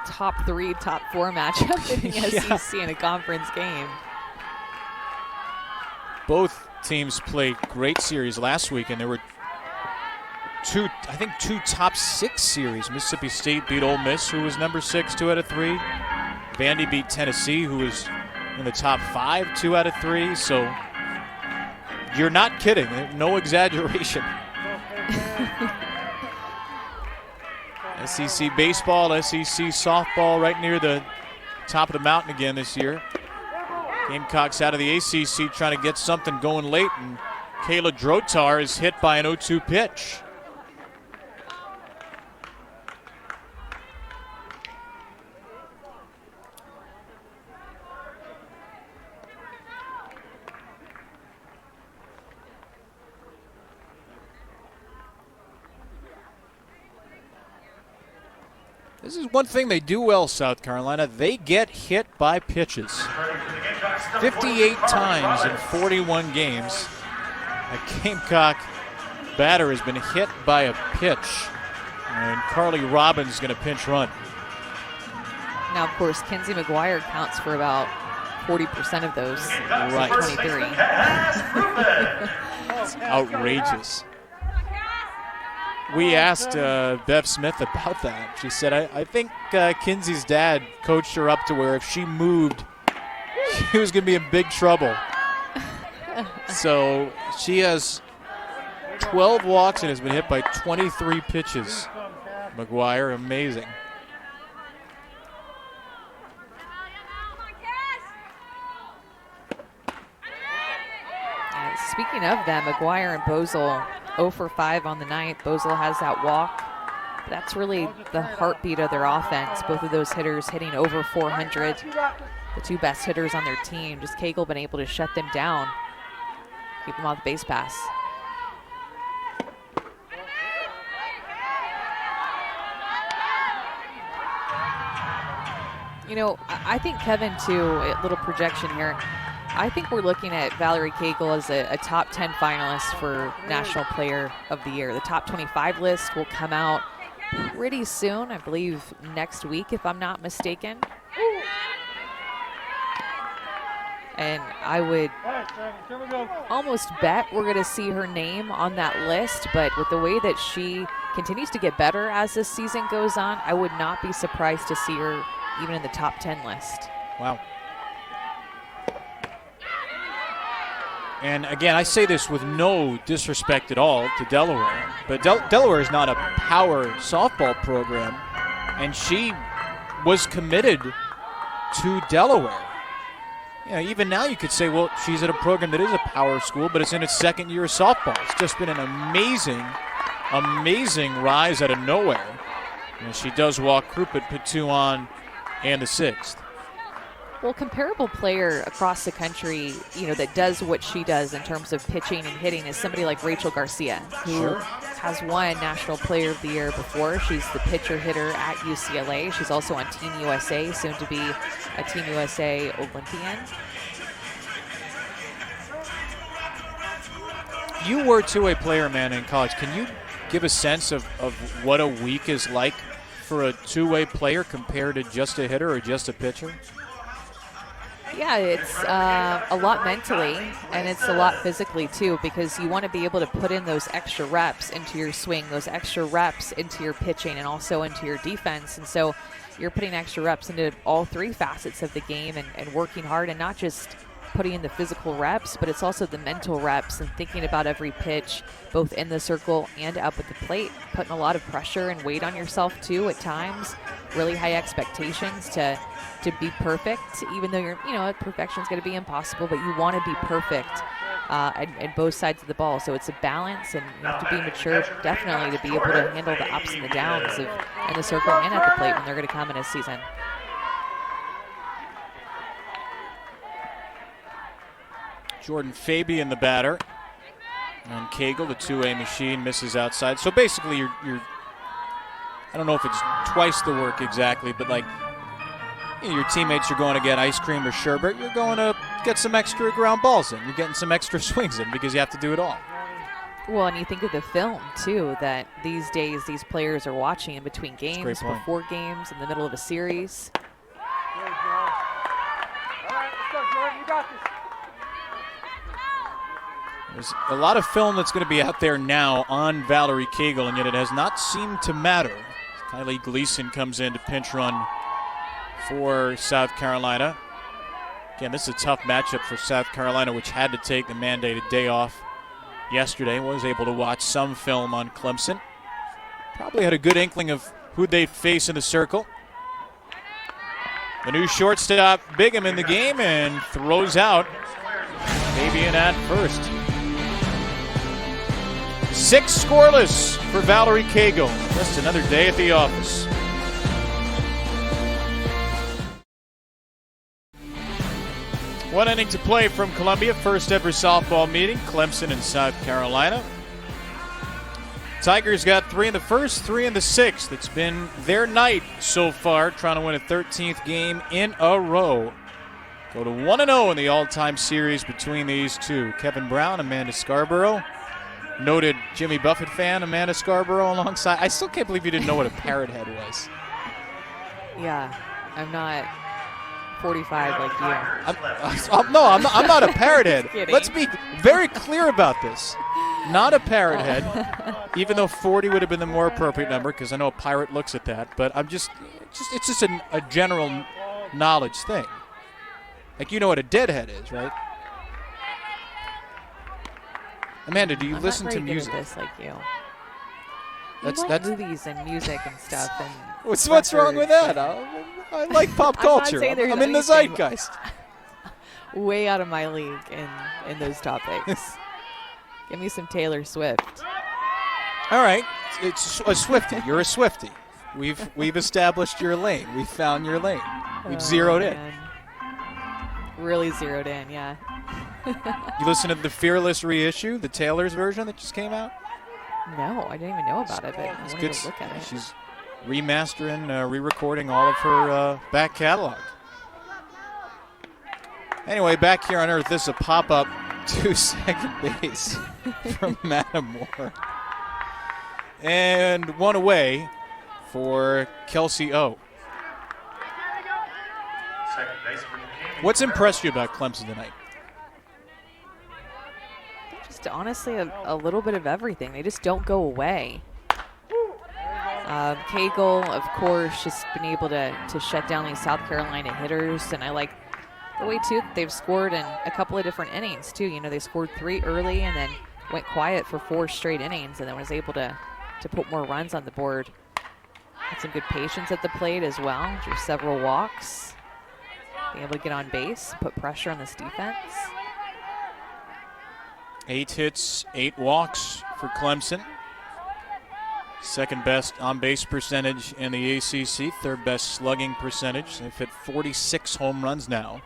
top 3, top 4 matchup in the SEC in a conference game. Both teams played great series last week, and there were two top 6 series. Mississippi State beat Ole Miss, who was number 6, 2 out of 3. Vandy beat Tennessee, who was in the top 5, 2 out of 3. So you're not kidding. No exaggeration. SEC baseball, SEC softball right near the top of the mountain again this year. Gamecocks out of the ACC trying to get something going late, and Kayla Drotar is hit by an 0-2 pitch. This is one thing they do well, South Carolina. They get hit by pitches. 58 times in 41 games, a Gamecock batter has been hit by a pitch. And Carly Robbins is going to pinch run. Now, of course, Kenzie McGuire counts for about 40% of those. Right. 23. It's outrageous. We asked Bev Smith about that. She said, I think Kinsey's dad coached her up to where if she moved, she was going to be in big trouble. So she has 12 walks and has been hit by 23 pitches. McGuire, amazing. Speaking of that, McGuire and Bozel 0 for 5 on the night. Bozel has that walk. That's really the heartbeat of their offense. Both of those hitters hitting over 400. The 2 best hitters on their team. Just Cagle been able to shut them down. Keep them off the base pass. You know, I think Kevin, too, a little projection here. I think we're looking at Valerie Cagle as a top 10 finalist for National Player of the Year. The top 25 list will come out pretty soon, I believe next week, if I'm not mistaken. And I would almost bet we're going to see her name on that list, but with the way that she continues to get better as this season goes on, I would not be surprised to see her even in the top 10 list. Wow. And again, I say this with no disrespect at all to Delaware, but Delaware is not a power softball program, and she was committed to Delaware. You know, even now you could say, well, she's at a program that is a power school, but it's in its second year of softball. It's just been an amazing, amazing rise out of nowhere. And she does walk Krupit, put 2 on, and the 6th. Well, comparable player across the country, you know, that does what she does in terms of pitching and hitting is somebody like Rachel Garcia, who has won National Player of the Year before. She's the pitcher hitter at UCLA. She's also on Team USA, soon to be a Team USA Olympian. You were two-way player, man, in college. Can you give a sense of what a week is like for a two-way player compared to just a hitter or just a pitcher? Yeah, it's a lot mentally, and it's a lot physically too, because you want to be able to put in those extra reps into your swing, those extra reps into your pitching, and also into your defense. And so you're putting extra reps into all three facets of the game and working hard, and not just putting in the physical reps, but it's also the mental reps and thinking about every pitch, both in the circle and up at the plate, putting a lot of pressure and weight on yourself too at times, really high expectations to be perfect, even though perfection's going to be impossible, but you want to be perfect in both sides of the ball. So it's a balance, and you have to be mature definitely to be able to handle the ups and the downs in the circle and at the plate when they're going to come in a season. Jordan Fabian, the batter, and Cagle, the two-way machine, misses outside. So basically, you're I don't know if it's twice the work exactly, but like your teammates are going to get ice cream or sherbet, you're going to get some extra ground balls in. You're getting some extra swings in because you have to do it all. Well, and you think of the film, too, that these days these players are watching in between games, before games, in the middle of a series. All right, let's go, Jordan. You got this. There's a lot of film that's going to be out there now on Valerie Cagle, and yet it has not seemed to matter. Kylie Gleason comes in to pinch run for South Carolina. Again, this is a tough matchup for South Carolina, which had to take the mandated day off yesterday. Was able to watch some film on Clemson. Probably had a good inkling of who they'd face in the circle. The new shortstop, Bigham, in the game, and throws out Fabian at first. 6 scoreless for Valerie Cagle. Just another day at the office. One inning to play from Columbia. First ever softball meeting. Clemson and South Carolina. Tigers got 3 in the first, 3 in the sixth. It's been their night so far, trying to win a 13th game in a row. Go to 1-0 in the all-time series between these two. Kevin Brown, Amanda Scarborough. Noted Jimmy Buffett fan, Amanda Scarborough, alongside. I still can't believe you didn't know what a parrot head was. Yeah, I'm not 45 like you. I'm not a parrot head. Let's be very clear about this. Not a parrot head, even though 40 would have been the more appropriate number, because I know a pirate looks at that. But it's just a general knowledge thing. Like, you know what a deadhead is, right? Amanda, do you listen to music? This like you. That's movies and music and stuff. And what's wrong with that? I like pop culture. I'm in the zeitgeist. Way out of my league in those topics. Give me some Taylor Swift. All right, it's a Swiftie. You're a Swiftie. We've established your lane. We found your lane. We've zeroed in. Really zeroed in, yeah. You listen to the Fearless reissue, the Taylor's version that just came out? No, I didn't even know about it, but I wanted to look at it. She's remastering, re-recording all of her back catalog. Anyway, back here on Earth, this is a pop-up to second base from Matamore. And one away for Kelsey O. What's impressed you about Clemson tonight? Just honestly a little bit of everything. They just don't go away. Cagle, of course, just been able to shut down these South Carolina hitters, and I like the way, too, that they've scored in a couple of different innings, too. You know, they scored 3 early and then went quiet for 4 straight innings and then was able to put more runs on the board. Had some good patience at the plate as well. Drew several walks. Being able to get on base, put pressure on this defense. 8 hits, 8 walks for Clemson. Second best on-base percentage in the ACC. Third best slugging percentage. They've hit 46 home runs now.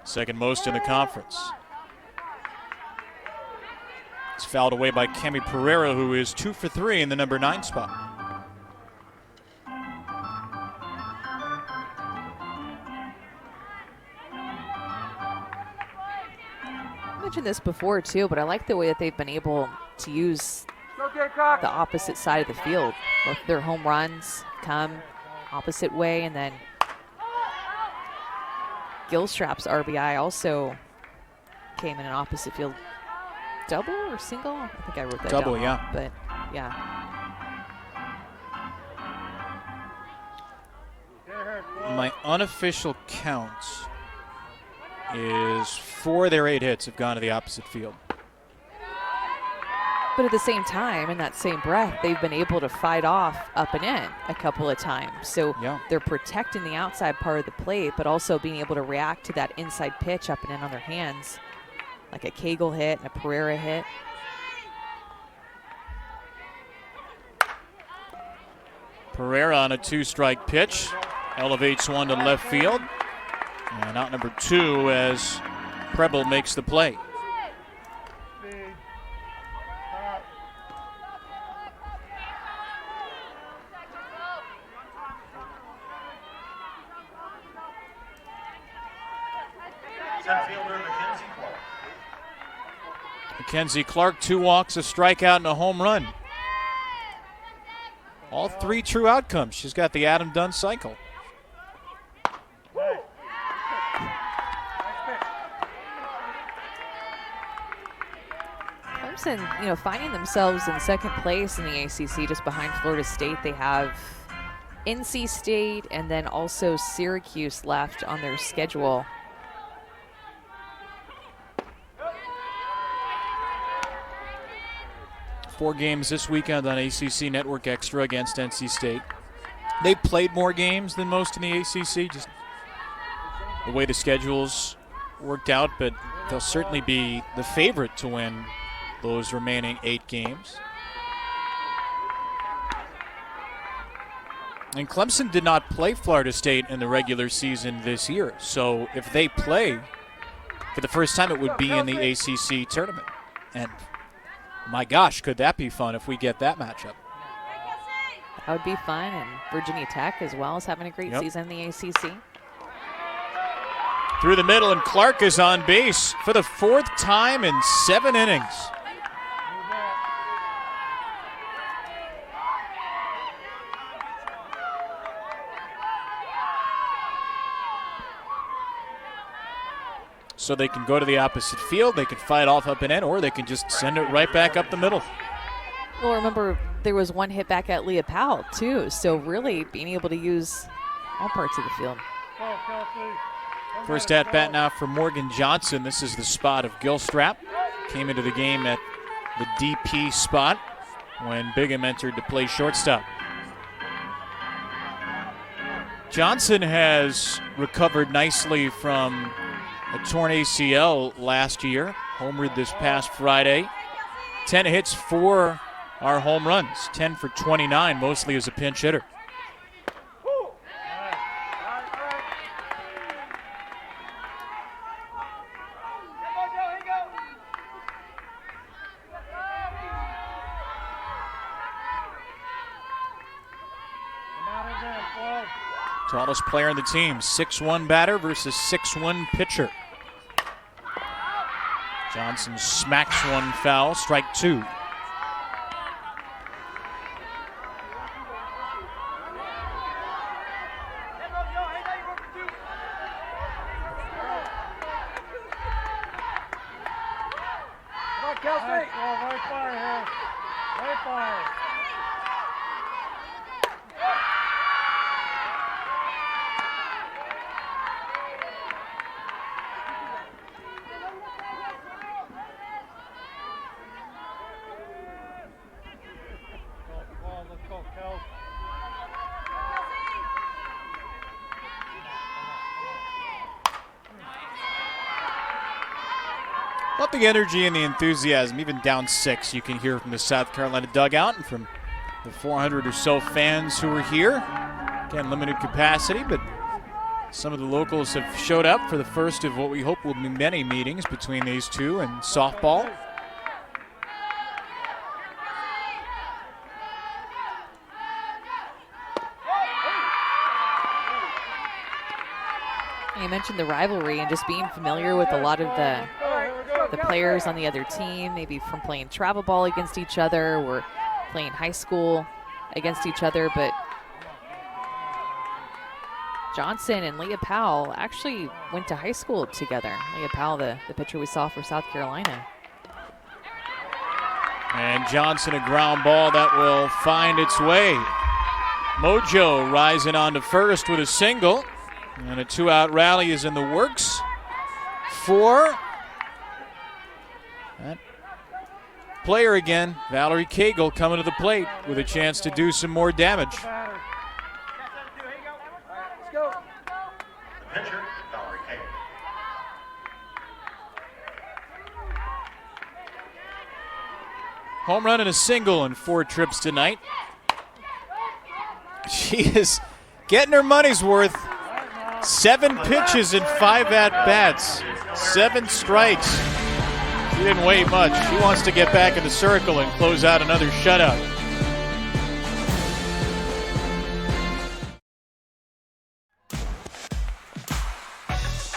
Second most in the conference. It's fouled away by Kemi Pereira, who is 2 for 3 in the number 9 spot. I mentioned this before too, but I like the way that they've been able to use the opposite side of the field. Both their home runs come opposite way, and then Gilstrap's RBI also came in an opposite field double or single. I think I wrote that double, down yeah. wrong, but yeah. My unofficial count is 4 of their 8 hits have gone to the opposite field. But at the same time, in that same breath, they've been able to fight off up and in a couple of times. So they're protecting the outside part of the plate, but also being able to react to that inside pitch up and in on their hands, like a Cagle hit and a Pereira hit. Pereira on a 2-strike pitch. Elevates one to left field. And out number 2 as Preble makes the play. Mackenzie Clark, 2 walks, a strikeout, and a home run. All 3 true outcomes. She's got the Adam Dunn cycle. Clemson, finding themselves in second place in the ACC, just behind Florida State. They have NC State and then also Syracuse left on their schedule. Four games this weekend on ACC Network Extra against NC State. They played more games than most in the ACC, just the way the schedules worked out, but they'll certainly be the favorite to win those remaining 8 games. And Clemson did not play Florida State in the regular season this year, so if they play for the first time, it would be in the ACC tournament. And my gosh, could that be fun if we get that matchup? That would be fun, and Virginia Tech as well is having a great season in the ACC. Through the middle, and Clark is on base for the 4th time in 7 innings. So they can go to the opposite field, they can fight off up and in, or they can just send it right back up the middle. Well, remember, there was one hit back at Leah Powell, too. So really being able to use all parts of the field. First at bat now for Morgan Johnson. This is the spot of Gilstrap. Came into the game at the DP spot when Bigham entered to play shortstop. Johnson has recovered nicely from a torn ACL last year. Homered this past Friday. 10 hits, 4 are home runs. 10 for 29, mostly as a pinch hitter. Tallest player in the team, 6'1" batter versus 6'1" pitcher. Johnson smacks one foul, strike 2. Love the energy and the enthusiasm. Even down 6, you can hear from the South Carolina dugout and from the 400 or so fans who are here. Again, limited capacity, but some of the locals have showed up for the first of what we hope will be many meetings between these two and softball. You mentioned the rivalry and just being familiar with a lot of the players on the other team, maybe from playing travel ball against each other or playing high school against each other. But Johnson and Leah Powell actually went to high school together. Leah Powell, the pitcher we saw for South Carolina. And Johnson, a ground ball that will find its way. Mojo rising on to first with a single. And a 2-out rally is in the works for that player again. Valerie Cagle coming to the plate with a chance to do some more damage. The pitcher, Valerie Cagle. Home run and a single in 4 trips tonight. She is getting her money's worth. 7 pitches and 5 at-bats. 7 strikes. She didn't wait much. She wants to get back in the circle and close out another shutout.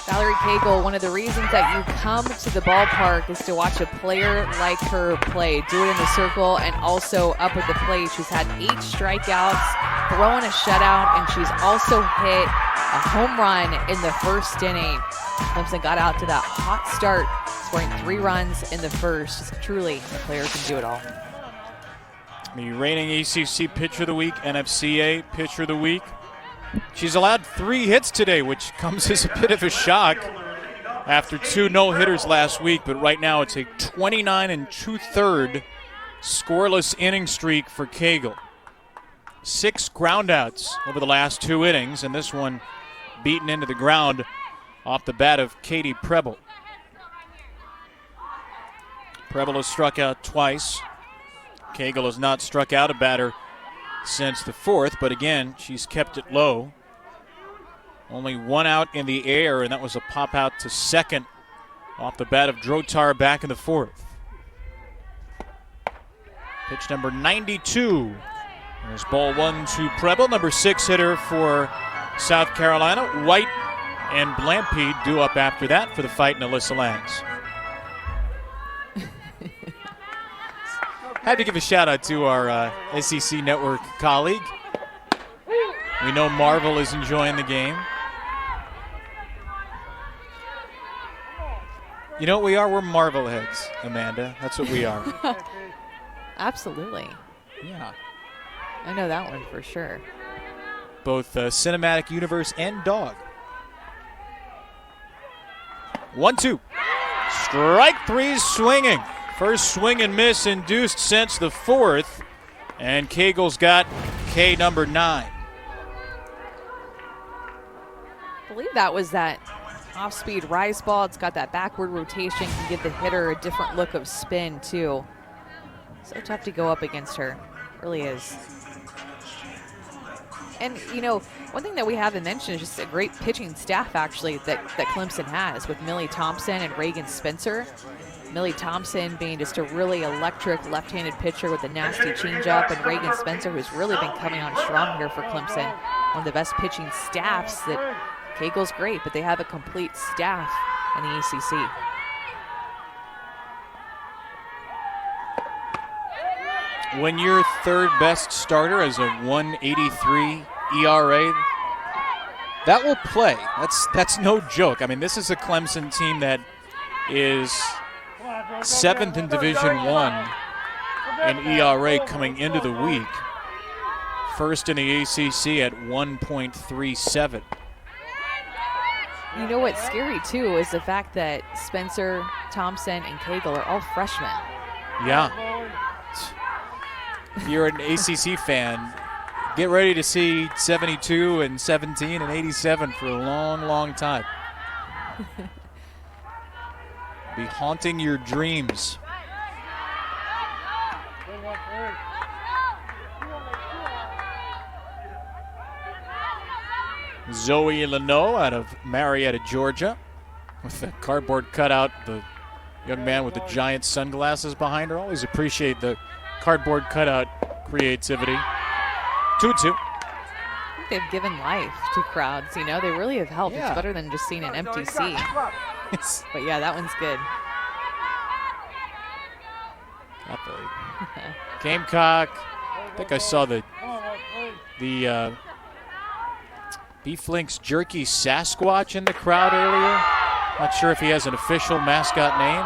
Valerie Cagle, one of the reasons that you come to the ballpark is to watch a player like her play. Do it in the circle and also up at the plate. She's had 8 strikeouts, throwing a shutout, and she's also hit a home run in the first inning. Clemson got out to that hot start, scoring 3 runs in the first. Truly, the player can do it all. The reigning ACC Pitcher of the Week, NFCA Pitcher of the Week. She's allowed 3 hits today, which comes as a bit of a shock after 2 no-hitters last week. But right now it's a 29 2/3 scoreless inning streak for Cagle. 6 groundouts over the last 2 innings, and this one beaten into the ground off the bat of Katie Preble. Preble has struck out twice. Cagle has not struck out a batter since the 4th, but again, she's kept it low. Only 1 out in the air, and that was a pop out to second off the bat of Drotar back in the 4th. Pitch number 92. There's ball 1 to Preble, number 6 hitter for South Carolina. White and Blampede due up after that for the fight in Alyssa Langs. Had to give a shout out to our SEC Network colleague. We know Marvel is enjoying the game. You know what we are? We're Marvel heads, Amanda. That's what we are. Absolutely. Yeah. I know that one for sure. Both Cinematic Universe and Dog. 1-2. Strike 3 swinging. First swing and miss induced since the 4th. And Cagle's got K number 9. I believe that was that off-speed rise ball. It's got that backward rotation, can give the hitter a different look of spin too. So tough to go up against her. Really is. And, you know, one thing that we haven't mentioned is just a great pitching staff, actually, that Clemson has with Millie Thompson and Reagan Spencer. Millie Thompson being just a really electric left-handed pitcher with a nasty changeup, and Reagan Spencer, who's really been coming on strong here for Clemson. One of the best pitching staffs. That Cagle's great, but they have a complete staff in the ACC. When your 3rd best starter is a 1.83 ERA, that will play. That's no joke. I mean, this is a Clemson team that is 7th in Division I in ERA coming into the week. First in the ACC at 1.37. You know what's scary, too, is the fact that Spencer, Thompson, and Cagle are all freshmen. Yeah. If you're an ACC fan, get ready to see 72 and 17 and 87 for a long, long time. Be haunting your dreams. Zoe Leno out of Marietta, Georgia, with a cardboard cutout. The young man with the giant sunglasses behind her. Always appreciate the cardboard cutout creativity. 2-2. I think they've given life to crowds. You know, they really have helped. Yeah. It's better than just seeing an empty seat. But yeah, that one's good. Got the Gamecock. I think I saw the Beef Link's Jerky Sasquatch in the crowd earlier. Not sure if he has an official mascot name.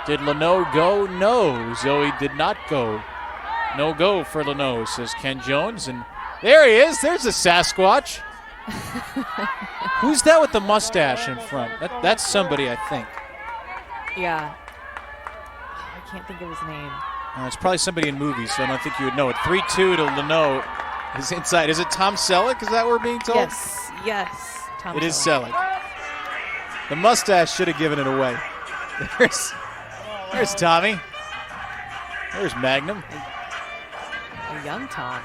Did Leno go? No. Zoe did not go. No go for Leno, says Ken Jones. And there he is. There's a Sasquatch. Who's that with the mustache in front? That's somebody, I think. Yeah. I can't think of his name. It's probably somebody in movies, so I don't think you would know it. 3-2 to Leno is inside. Is it Tom Selleck? Is that what we're being told? Yes. Tom It is Selleck. The mustache should have given it away. There's Tommy. There's Magnum. A young Tom.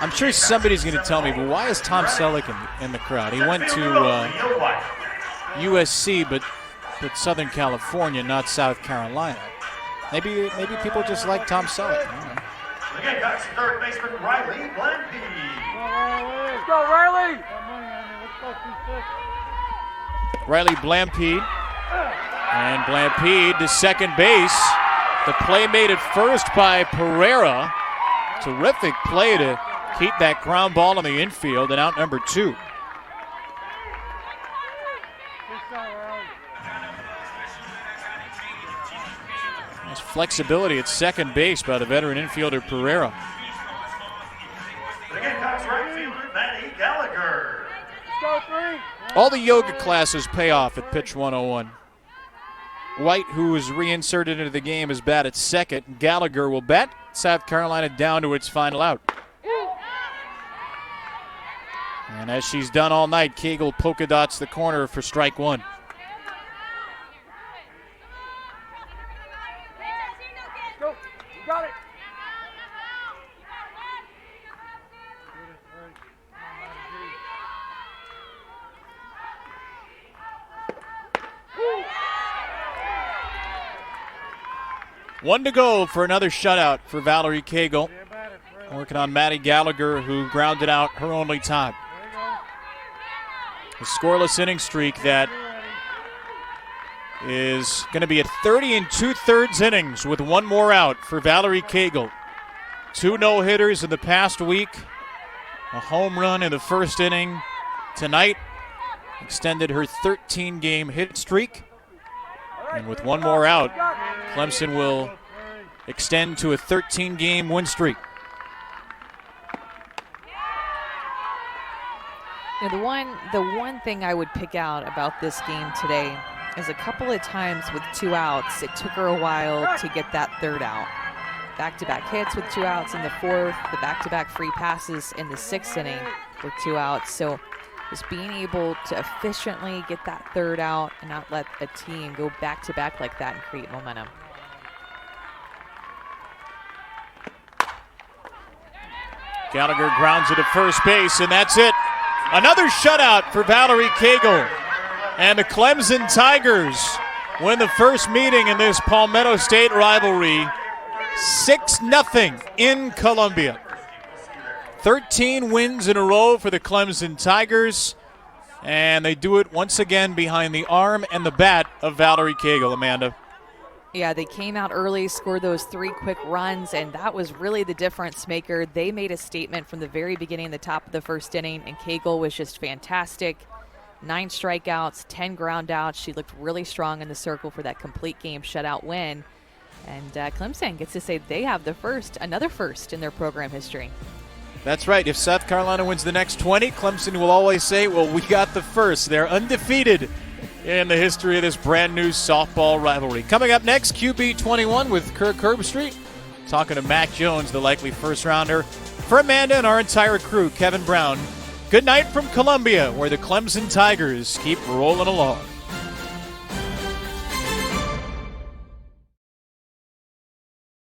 I'm sure somebody's going to tell me, but why is Tom Selleck in the crowd? He went to USC, but Southern California, not South Carolina. Maybe people just like Tom Selleck. I don't know. The Gamecocks third baseman Riley Blampy. Let's go, Riley! Riley Blampede. And Blampede to second base. The play made at first by Pereira. Terrific play to keep that ground ball in the infield and out number 2. Nice flexibility at second base by the veteran infielder Pereira. The Gamecocks right fielder Matty Gallagher. Let's go, 3! All the yoga classes pay off at Pitch 101. White, who was reinserted into the game, is bat at second. Gallagher will bat South Carolina down to its final out. And as she's done all night, Cagle polka dots the corner for strike 1. Go! You got it! One to go for another shutout for Valerie Cagle. Working on Maddie Gallagher, who grounded out her only time. A scoreless inning streak that is going to be at 30 2/3 innings with one more out for Valerie Cagle. 2 no-hitters in the past week. A home run in the first inning tonight. Extended her 13-game hit streak. And with one more out, Clemson will extend to a 13-game win streak. You know, the one thing I would pick out about this game today is a couple of times with 2 outs, it took her a while to get that third out. Back-to-back hits with 2 outs in the 4th, the back-to-back free passes in the 6th inning with 2 outs. So just being able to efficiently get that third out and not let a team go back-to-back like that and create momentum. Gallagher grounds it to first base, and that's it. Another shutout for Valerie Cagle. And the Clemson Tigers win the first meeting in this Palmetto State rivalry 6-0 in Columbia. 13 wins in a row for the Clemson Tigers, and they do it once again behind the arm and the bat of Valerie Cagle, Amanda. Yeah, they came out early, scored those 3 quick runs, and that was really the difference maker. They made a statement from the very beginning, the top of the first inning, and Cagle was just fantastic. 9 strikeouts, 10 ground outs. She looked really strong in the circle for that complete game shutout win. And Clemson gets to say they have another first in their program history. That's right. If South Carolina wins the next 20, Clemson will always say, well, we got the first. They're undefeated in the history of this brand new softball rivalry. Coming up next, QB 21 with Kirk Herbstreit, talking to Mac Jones, the likely first rounder. For Amanda and our entire crew, Kevin Brown, good night from Columbia, where the Clemson Tigers keep rolling along.